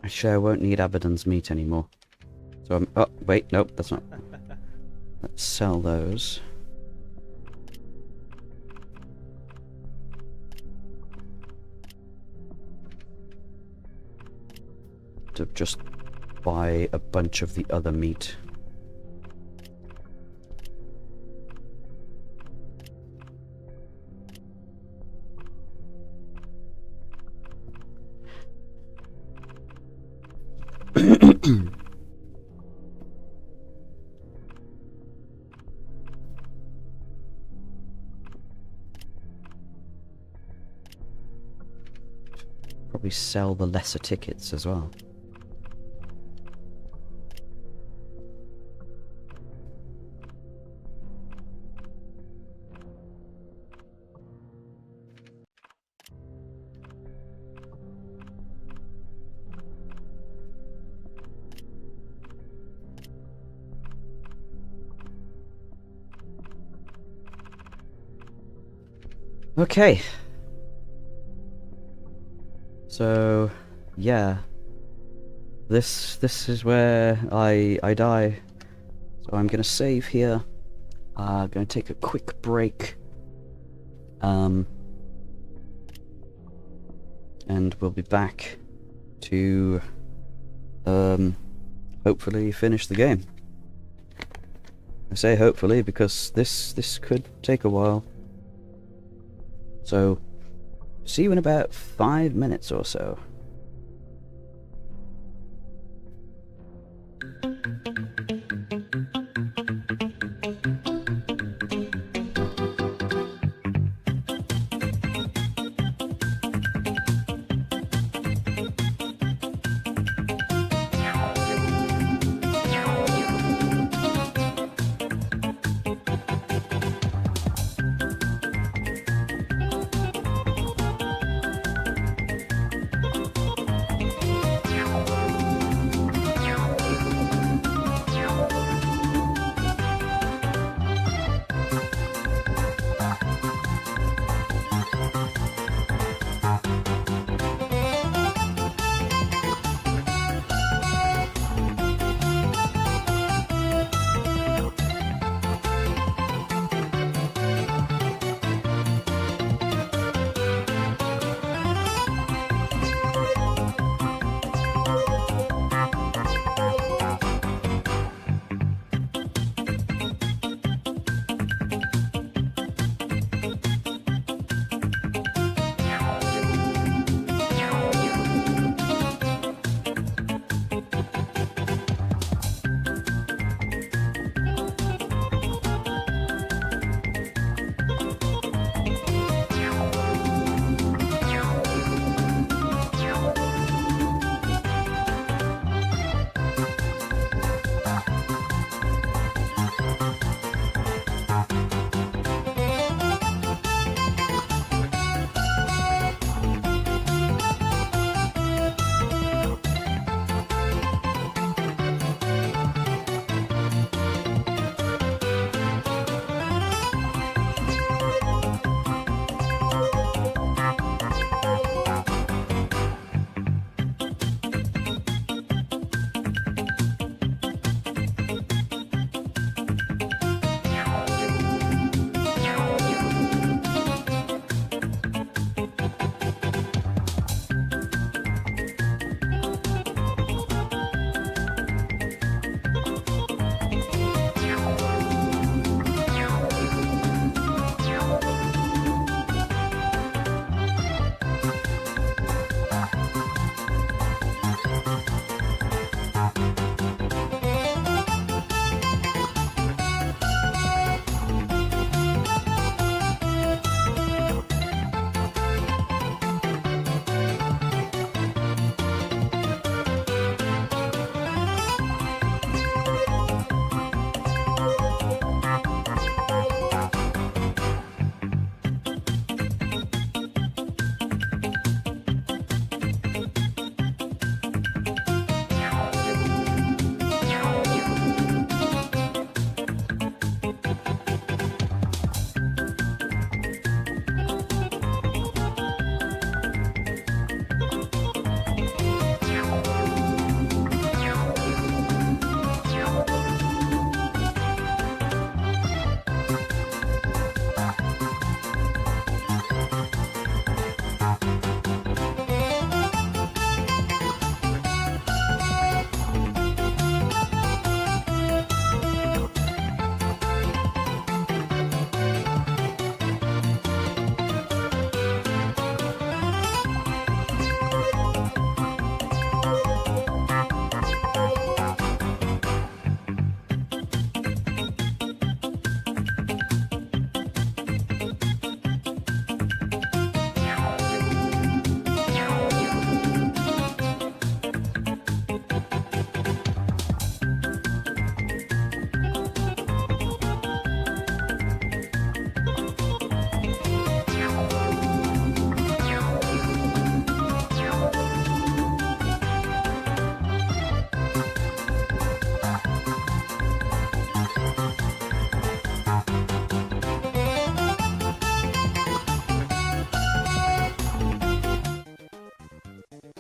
Actually, I won't need Abaddon's meat anymore. So I'm... Oh, wait, nope, that's not... Let's sell those. To just buy a bunch of the other meat. Probably sell the lesser tickets as well. Okay. So, yeah. This is where I die. So I'm gonna save here. Gonna take a quick break. And we'll be back to hopefully finish the game. I say hopefully because this could take a while. So, see you in about 5 minutes or so.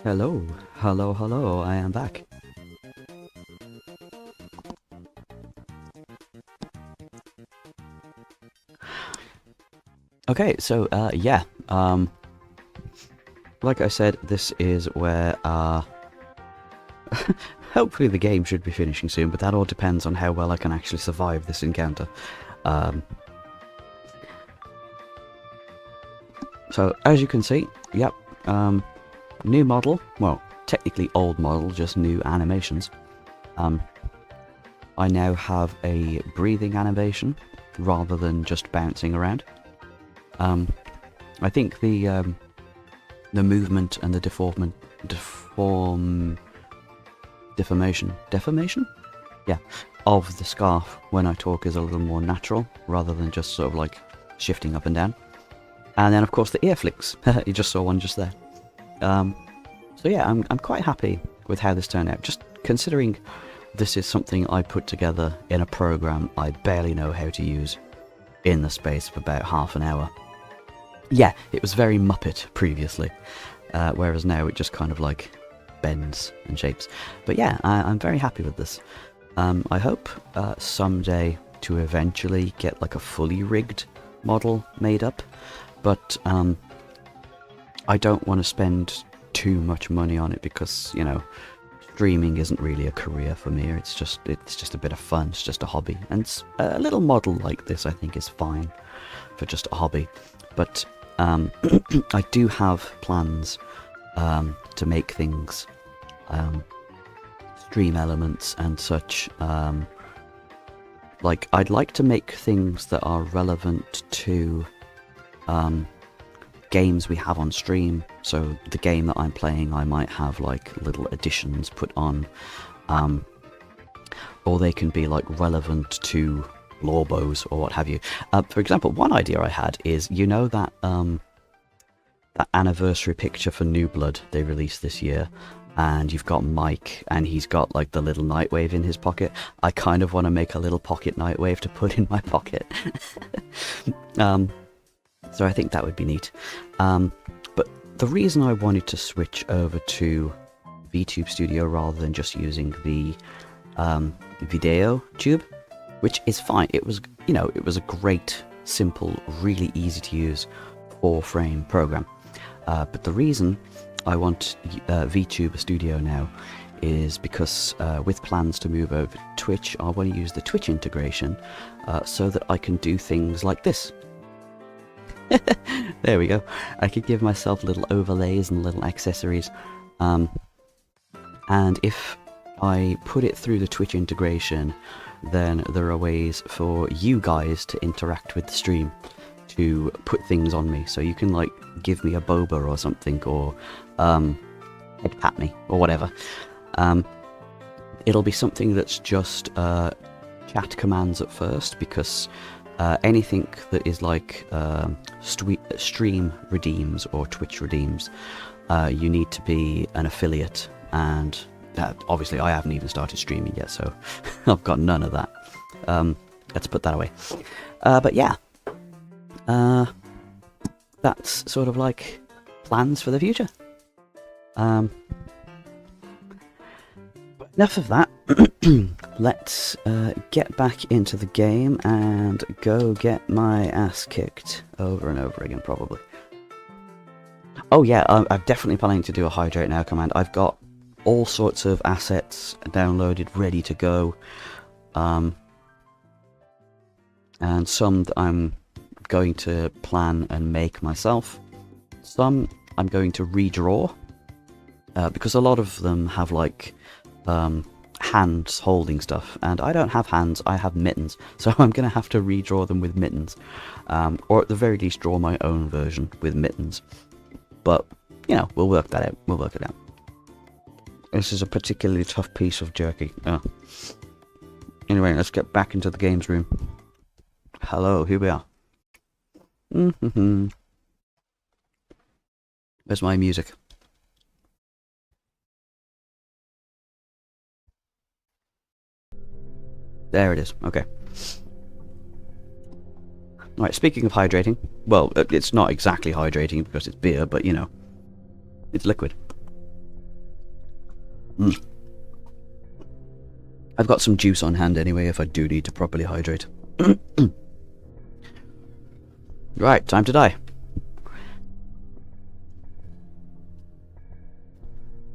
Hello, hello, hello, I am back. Okay, so, yeah, like I said, this is where, hopefully the game should be finishing soon, but that all depends on how well I can actually survive this encounter. So, as you can see, yep, new model, well, technically old model, just new animations. I now have a breathing animation, rather than just bouncing around. I think the movement and the deformation? Yeah, of the scarf when I talk is a little more natural, rather than just sort of like shifting up and down. And then of course the ear flicks, you just saw one just there. So yeah, I'm quite happy with how this turned out, just considering this is something I put together in a program I barely know how to use in the space of about half an hour. Yeah, it was very Muppet previously, whereas now it just kind of like bends and shapes. But yeah, I'm very happy with this. I hope someday to eventually get like a fully rigged model made up, but I don't want to spend too much money on it because, you know, streaming isn't really a career for me. It's just a bit of fun. It's just a hobby, and a little model like this I think is fine for just a hobby. But I do have plans to make things, stream elements and such. Like, I'd like to make things that are relevant to games we have on stream. So the game that I'm playing, I might have like little additions put on, or they can be like relevant to lawbows or what have you. For example, one idea I had is, you know, that that anniversary picture for New Blood they released this year, and you've got Mike and he's got like the little Nightwave in his pocket. I kind of want to make a little pocket Nightwave to put in my pocket. So I think that would be neat. But the reason I wanted to switch over to VTube Studio rather than just using the video tube, which is fine. It was, you know, it was a great, simple, really easy to use 4-frame program. But the reason I want VTube Studio now is because with plans to move over to Twitch, I want to use the Twitch integration so that I can do things like this. There we go. I could give myself little overlays and little accessories. And if I put it through the Twitch integration, then there are ways for you guys to interact with the stream, to put things on me. So you can like give me a boba or something, or head pat me or whatever. It'll be something that's just chat commands at first, because anything that is like stream redeems or Twitch redeems, you need to be an affiliate, and obviously I haven't even started streaming yet, so I've got none of that. Let's put that away. But yeah, that's sort of like plans for the future. But enough of that. Let's get back into the game and go get my ass kicked over and over again, probably. Oh yeah, I'm definitely planning to do a hydrate now command. I've got all sorts of assets downloaded, ready to go. And some that I'm going to plan and make myself. Some I'm going to redraw, because a lot of them have like hands holding stuff, and I don't have hands, I have mittens, so I'm going to have to redraw them with mittens, or at the very least draw my own version with mittens. But, you know, we'll work that out, we'll work it out. This is a particularly tough piece of jerky. Anyway, let's get back into the games room. Hello, here we are. Where's my music? There it is, okay. Alright, speaking of hydrating, well, it's not exactly hydrating because it's beer, but you know, it's liquid. I've got some juice on hand anyway if I do need to properly hydrate. Right, time to die.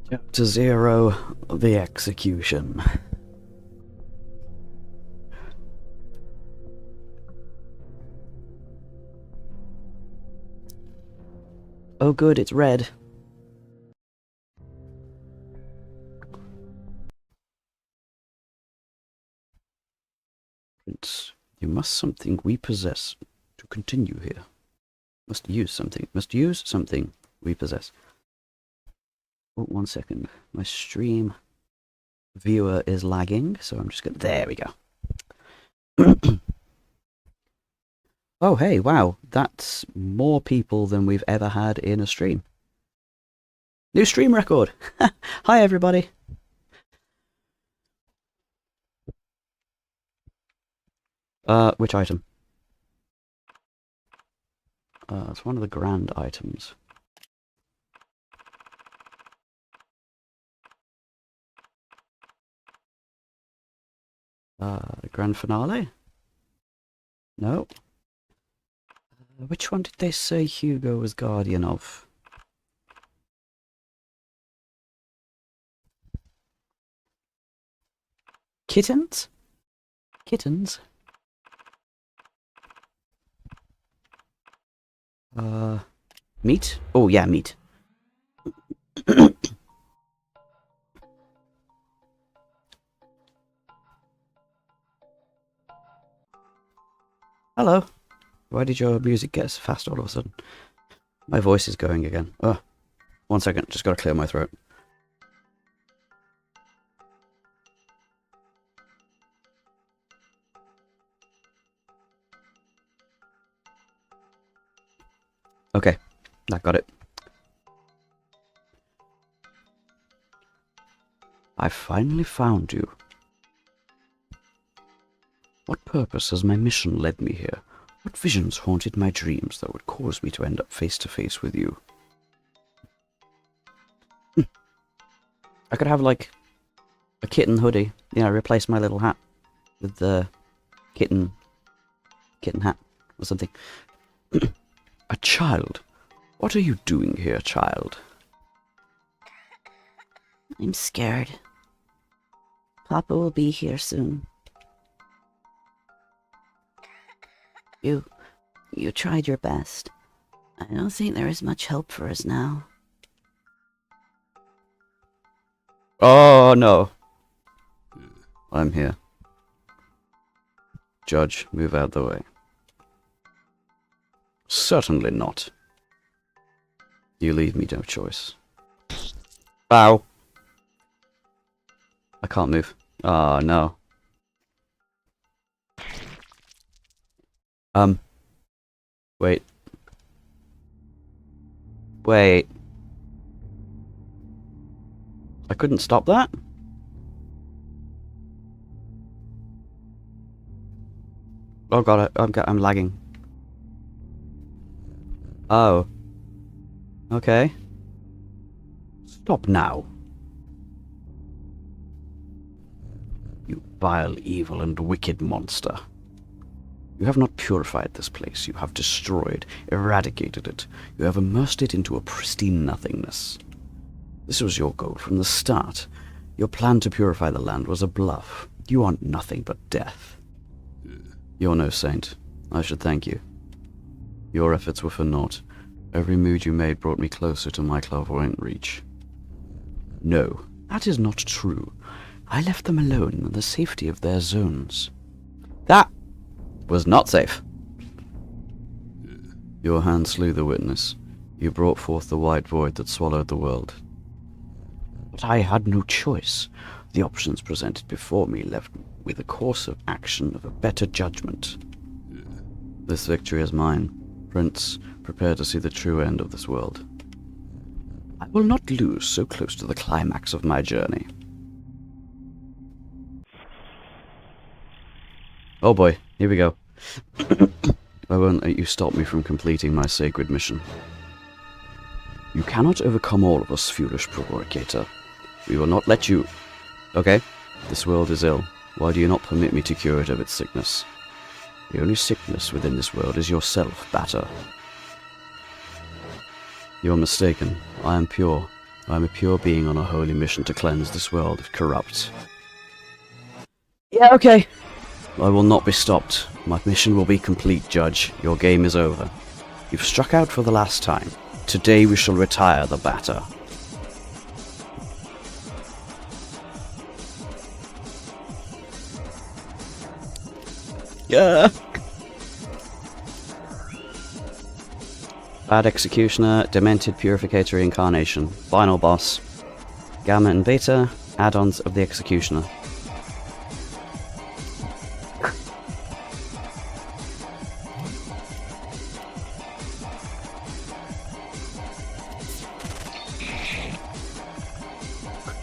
Chapter 0, The Execution. Oh good, it's red. Prince, you must something we possess to continue here. Must use something we possess. Oh, 1 second. My stream viewer is lagging, so I'm just gonna... There we go. Oh, hey, wow. That's more people than we've ever had in a stream. New stream record! Hi, everybody. Which item? It's one of the grand items. Grand finale? No. Which one did they say Hugo was guardian of? Kittens? Kittens? Meat? Oh, yeah, meat. Hello. Why did your music get so fast all of a sudden? My voice is going again. Oh, 1 second, just gotta clear my throat. Okay, that got it. I finally found you. What purpose has my mission led me here? What visions haunted my dreams that would cause me to end up face to face with you? I could have, like, a kitten hoodie. You know, replace my little hat with the kitten hat or something. A child? What are you doing here, child? I'm scared. Papa will be here soon. You tried your best. I don't think there is much hope for us now. Oh, no. I'm here. Judge, move out the way. Certainly not. You leave me no choice. Ow. I can't move. Oh, no. Wait. Wait. I couldn't stop that? Oh god, I'm lagging. Oh. Okay. Stop now. You vile, evil, and wicked monster. You have not purified this place. You have destroyed, eradicated it. You have immersed it into a pristine nothingness. This was your goal from the start. Your plan to purify the land was a bluff. You want nothing but death. You're no saint. I should thank you. Your efforts were for naught. Every move you made brought me closer to my clairvoyant reach. No, that is not true. I left them alone in the safety of their zones. That was not safe. Your hand slew the witness. You brought forth the white void that swallowed the world. But I had no choice. The options presented before me left me with a course of action of a better judgment. This victory is mine. Prince, prepare to see the true end of this world. I will not lose so close to the climax of my journey. Oh boy, here we go. I won't let you stop me from completing my sacred mission. You cannot overcome all of us, foolish provocator. We will not let you... Okay? This world is ill. Why do you not permit me to cure it of its sickness? The only sickness within this world is yourself, Batter. You are mistaken. I am pure. I am a pure being on a holy mission to cleanse this world of corrupt. Yeah, okay. I will not be stopped. My mission will be complete, Judge. Your game is over. You've struck out for the last time. Today we shall retire the Batter. Yeah. Bad Executioner, Demented Purificator Incarnation, Final Boss, Gamma and Beta, Add-ons of the Executioner.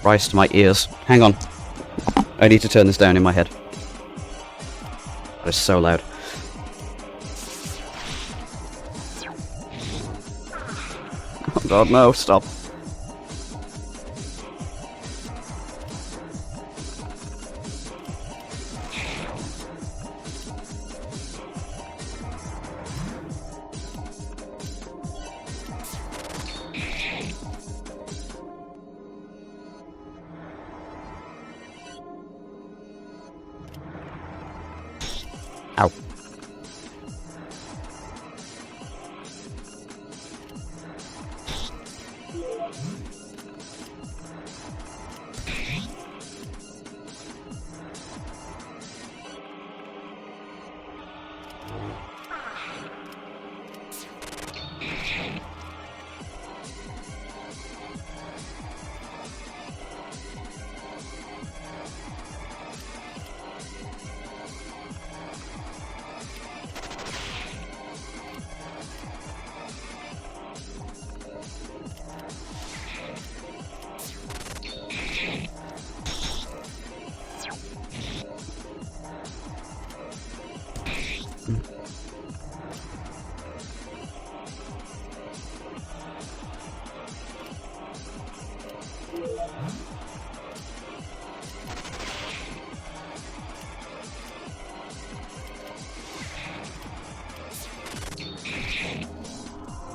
Christ, my ears. Hang on. I need to turn this down in my head. That is so loud. Oh god, no, stop. Ow.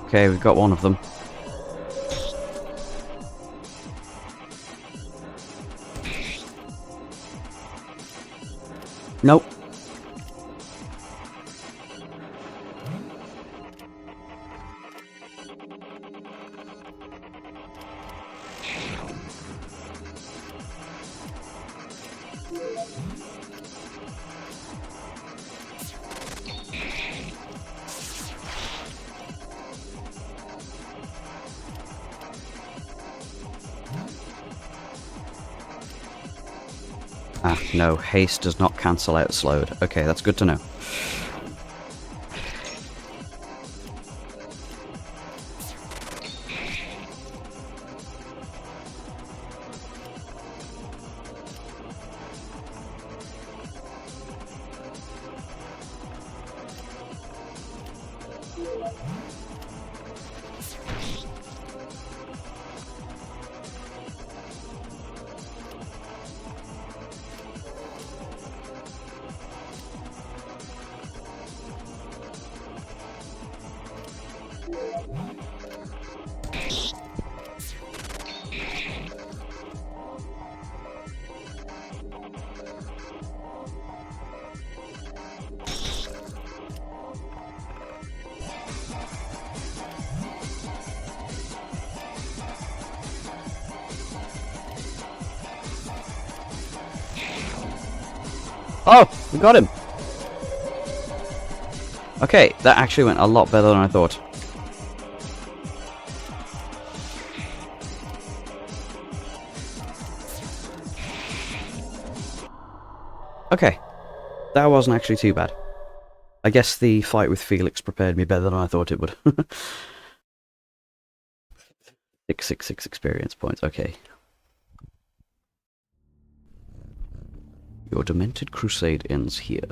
Okay, we've got one of them. Nope. Ah, no, haste does not cancel out slowed. Okay, that's good to know. Oh, we got him. Okay, that actually went a lot better than I thought. Okay, that wasn't actually too bad. I guess the fight with Felix prepared me better than I thought it would. 666 experience points, okay. Your demented crusade ends here.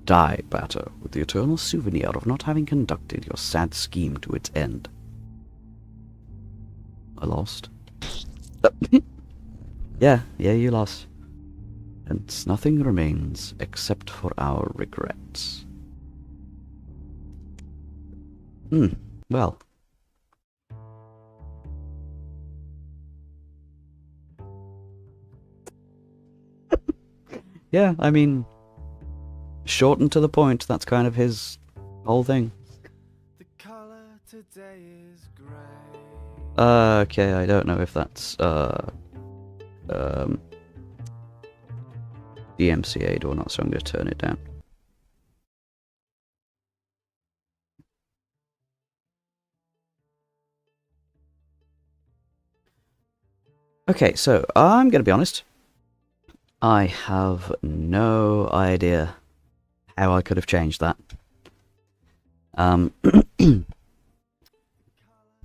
Die, Batter, with the eternal souvenir of not having conducted your sad scheme to its end. I lost. Yeah, you lost. Hence, nothing remains except for our regrets. Well. Yeah, I mean, short and to the point, that's kind of his whole thing. The color today is gray. Okay, I don't know if that's, DMCA'd or not, so I'm going to turn it down. Okay, so I'm going to be honest. I have no idea how I could have changed that.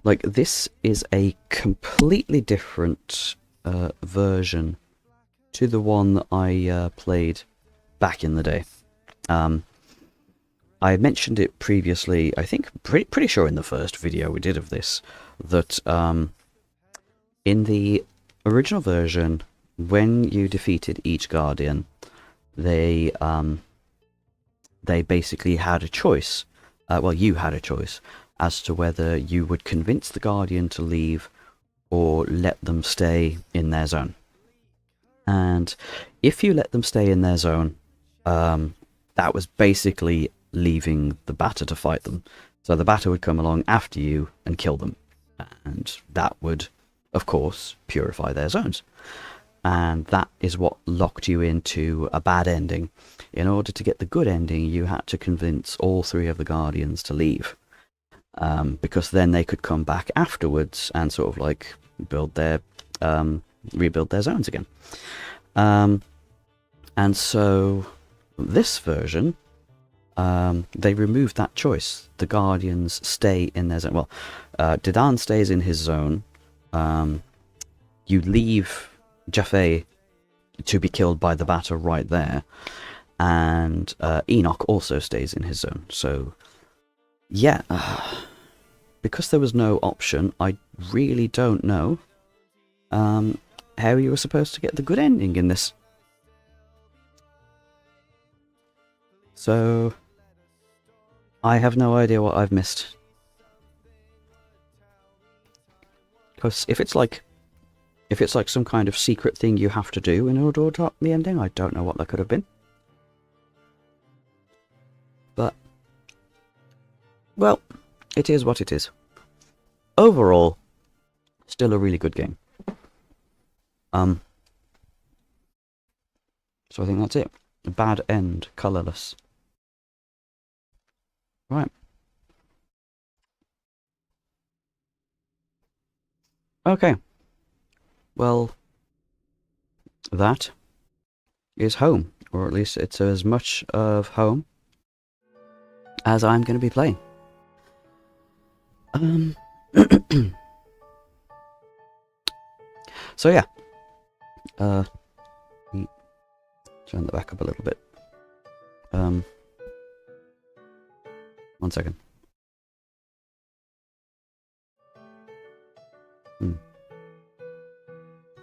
Like, this is a completely different version to the one that I played back in the day. I mentioned it previously, I think, pretty sure in the first video we did of this, that in the original version, when you defeated each Guardian, they basically had a choice. Well, you had a choice as to whether you would convince the Guardian to leave or let them stay in their zone. And if you let them stay in their zone, that was basically leaving the batter to fight them. So the batter would come along after you and kill them. And that would, of course, purify their zones. And that is what locked you into a bad ending. In order to get the good ending, you had to convince all three of the Guardians to leave. Because then they could come back afterwards and sort of like build their, rebuild their zones again. And so this version, they removed that choice. The Guardians stay in their zone. Well, Dedan stays in his zone. You leave Jaffe to be killed by the batter right there. And Enoch also stays in his zone. So, yeah. Because there was no option, I really don't know how you were supposed to get the good ending in this. So, I have no idea what I've missed. Because if it's like some kind of secret thing you have to do in order to unlock the ending, I don't know what that could have been. But, well, it is what it is. Overall, still a really good game. So I think that's it. Bad end, colourless. Right. Okay. Well, that is home. Or at least it's as much of home as I'm going to be playing. So yeah. Turn that back up a little bit. 1 second.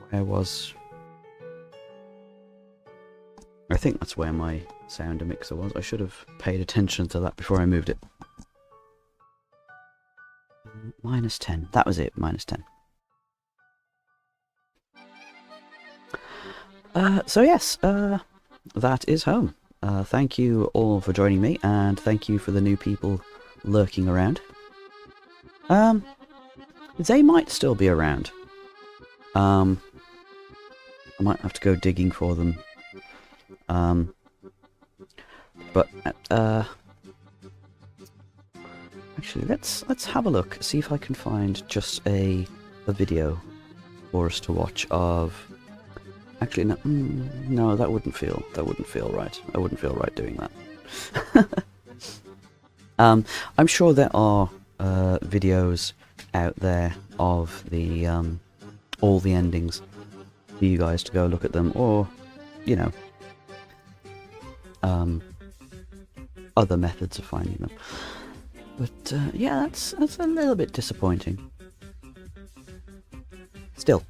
Where was... I think that's where my sound mixer was. I should have paid attention to that before I moved it. -10. That was it, -10. So yes, that is home. Thank you all for joining me, and thank you for the new people lurking around. They might still be around. I might have to go digging for them. But actually, let's have a look. See if I can find just a video for us to watch of. Actually, no, no, that wouldn't feel right. I wouldn't feel right doing that. I'm sure there are videos out there of the all the endings for you guys to go look at them, or you know, other methods of finding them. But yeah, that's a little bit disappointing. Still,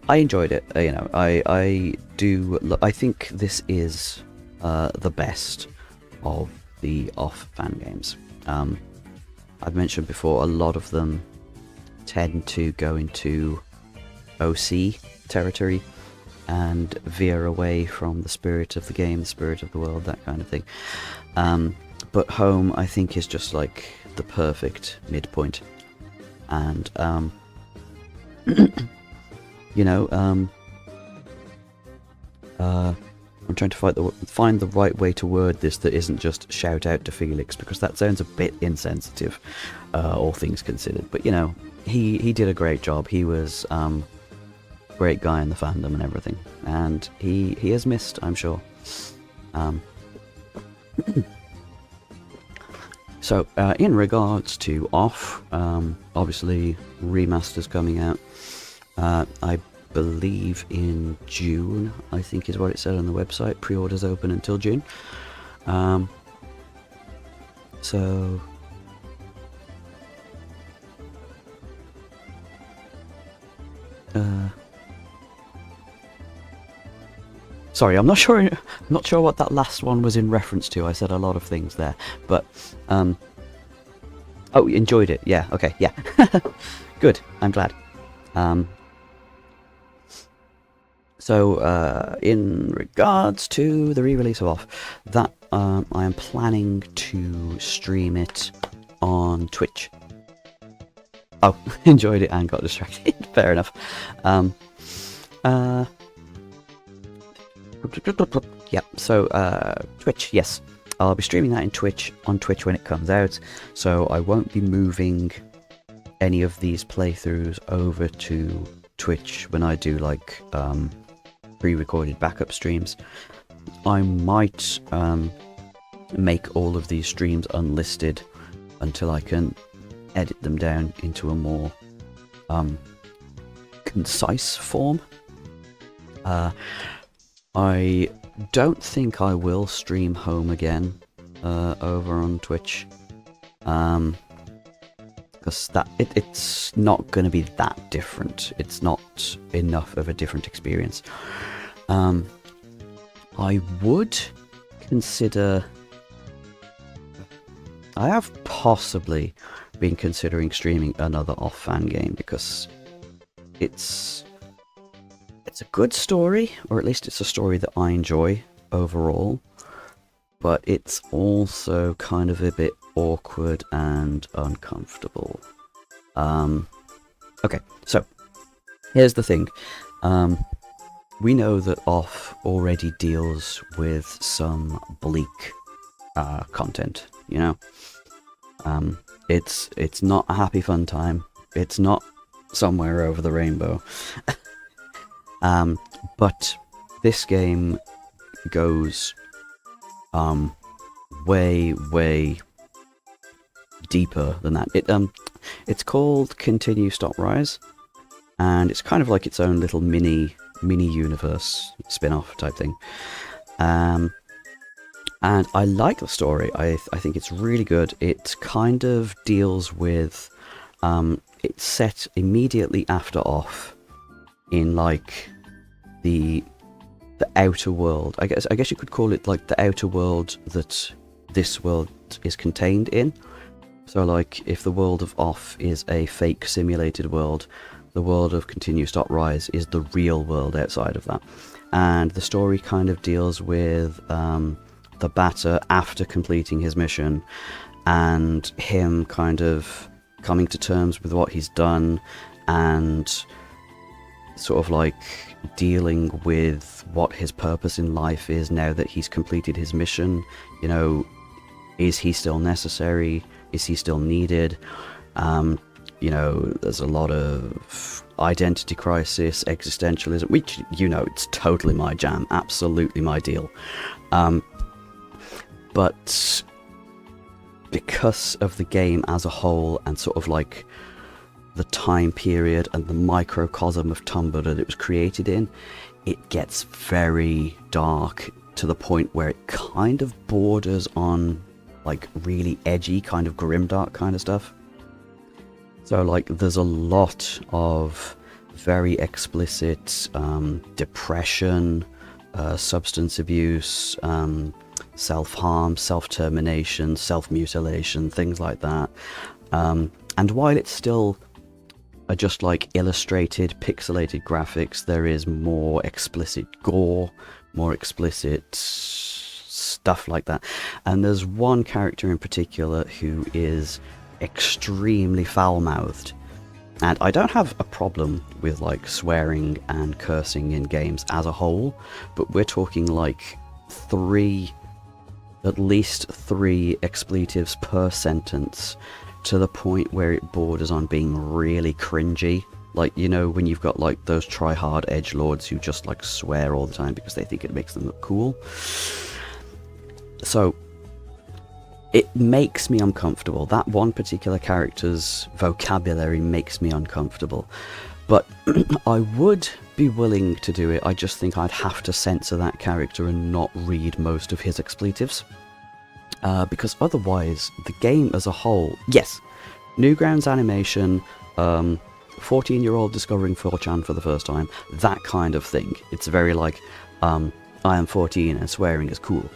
I enjoyed it. You know, I do. I think this is the best of the off fan games. I've mentioned before, a lot of them tend to go into OC territory and veer away from the spirit of the game, the spirit of the world, that kind of thing. But Home, I think, is just like the perfect midpoint. And, you know, I'm trying to find the right way to word this that isn't just shout out to Felix, because that sounds a bit insensitive, all things considered. But, you know, he did a great job. He was great guy in the fandom and everything. And he has missed, I'm sure. So, in regards to Off, obviously Remaster's coming out. I believe in June, I think is what it said on the website. Pre-orders open until June. So sorry, I'm not sure what that last one was in reference to. I said a lot of things there, but oh, you enjoyed it. Yeah, okay, yeah. Good, I'm glad. So, in regards to the re-release of Off, that I am planning to stream it on Twitch. Oh, enjoyed it and got distracted. Fair enough. Yep, so, Twitch, yes. I'll be streaming that on Twitch when it comes out, so I won't be moving any of these playthroughs over to Twitch when I do, like, pre-recorded backup streams. I might make all of these streams unlisted until I can edit them down into a more concise form. I don't think I will stream Home again over on Twitch, because it's not going to be that different. It's not enough of a different experience. I would consider... I have possibly been considering streaming another off-fan game, because it's a good story, or at least it's a story that I enjoy overall, but it's also kind of a bit awkward and uncomfortable. Okay, so here's the thing. We know that Off already deals with some bleak content, you know? It's not a happy fun time. It's not somewhere over the rainbow. But this game goes way deeper than that. It's called Continue Stop Rise, and it's kind of like its own little mini universe spin-off type thing. And I like the story. I think it's really good. It kind of deals with it's set immediately after Off, in like the outer world. I guess you could call it like the outer world that this world is contained in. So like if the world of Off is a fake simulated world, the world of Continue Stop Rise is the real world outside of that. And the story kind of deals with the batter after completing his mission, and him kind of coming to terms with what he's done, and sort of like dealing with what his purpose in life is now that he's completed his mission. You know, is he still necessary? Is he still needed? You know, there's a lot of identity crisis, existentialism, which, you know, it's totally my jam, absolutely my deal. But because of the game as a whole, and sort of like the time period and the microcosm of Tumblr that it was created in, it gets very dark to the point where it kind of borders on like really edgy, kind of grimdark kind of stuff. So like there's a lot of very explicit depression, substance abuse, self-harm, self-termination, self-mutilation, things like that. And while it's still just like illustrated, pixelated graphics, there is more explicit gore, more explicit stuff like that. And there's one character in particular who is extremely foul-mouthed. And I don't have a problem with like swearing and cursing in games as a whole, but we're talking like at least three expletives per sentence, to the point where it borders on being really cringy. Like, you know, when you've got like those try-hard edgelords who just like swear all the time because they think it makes them look cool. So it makes me uncomfortable. That one particular character's vocabulary makes me uncomfortable. But I would be willing to do it. I just think I'd have to censor that character and not read most of his expletives. Because otherwise, the game as a whole, yes, Newgrounds animation, 14-year-old discovering 4chan for the first time, that kind of thing. It's very like, I am 14 and swearing is cool.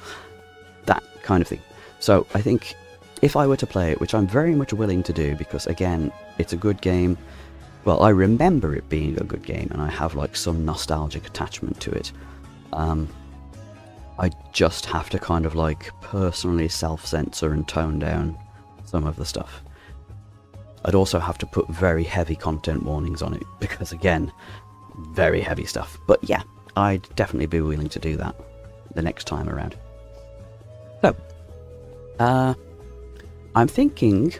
That kind of thing. So I think if I were to play it, which I'm very much willing to do, because again, it's a good game. Well, I remember it being a good game, and I have like some nostalgic attachment to it. I just have to kind of like personally self-censor and tone down some of the stuff. I'd also have to put very heavy content warnings on it, because again, very heavy stuff. But yeah, I'd definitely be willing to do that the next time around. So, I'm thinking,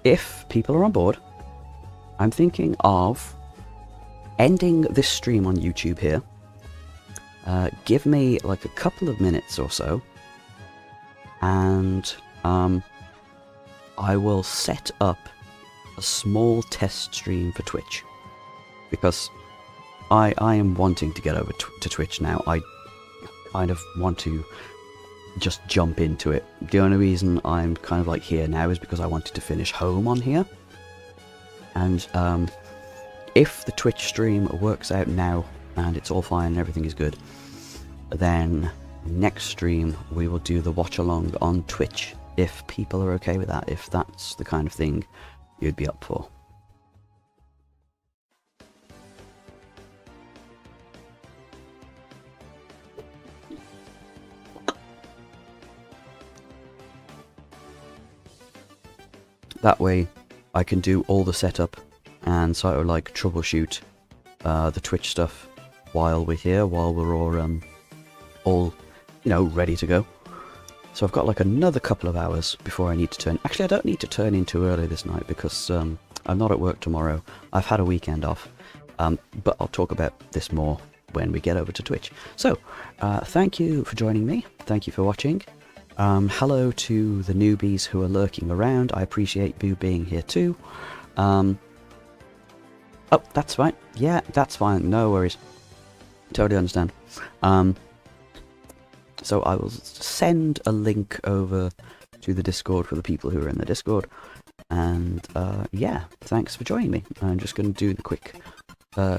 if people are on board, I'm thinking of ending this stream on YouTube here. Give me like a couple of minutes or so, and I will set up a small test stream for Twitch, because I am wanting to get over to Twitch now. I kind of want to just jump into it. The only reason I'm kind of like here now is because I wanted to finish home on here. And if the Twitch stream works out now and it's all fine and everything is good, then next stream we will do the watch along on Twitch, if people are okay with that, if that's the kind of thing you'd be up for. That way I can do all the setup and sort of like troubleshoot the Twitch stuff while we're here, while we're all you know, ready to go. So I've got like another couple of hours before I need to turn. Actually, I don't need to turn in too early this night, because I'm not at work tomorrow. I've had a weekend off, but I'll talk about this more when we get over to Twitch. So thank you for joining me. Thank you for watching. Hello to the newbies who are lurking around. I appreciate you being here too. Oh, that's fine. Yeah, that's fine. No worries. Totally understand. So I will send a link over to the Discord for the people who are in the Discord. And yeah, thanks for joining me. I'm just going to do the quick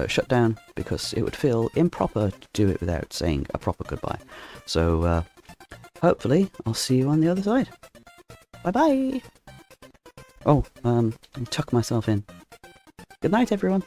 shutdown, because it would feel improper to do it without saying a proper goodbye. So hopefully I'll see you on the other side. Bye bye. Oh, tuck myself in. Good night, everyone.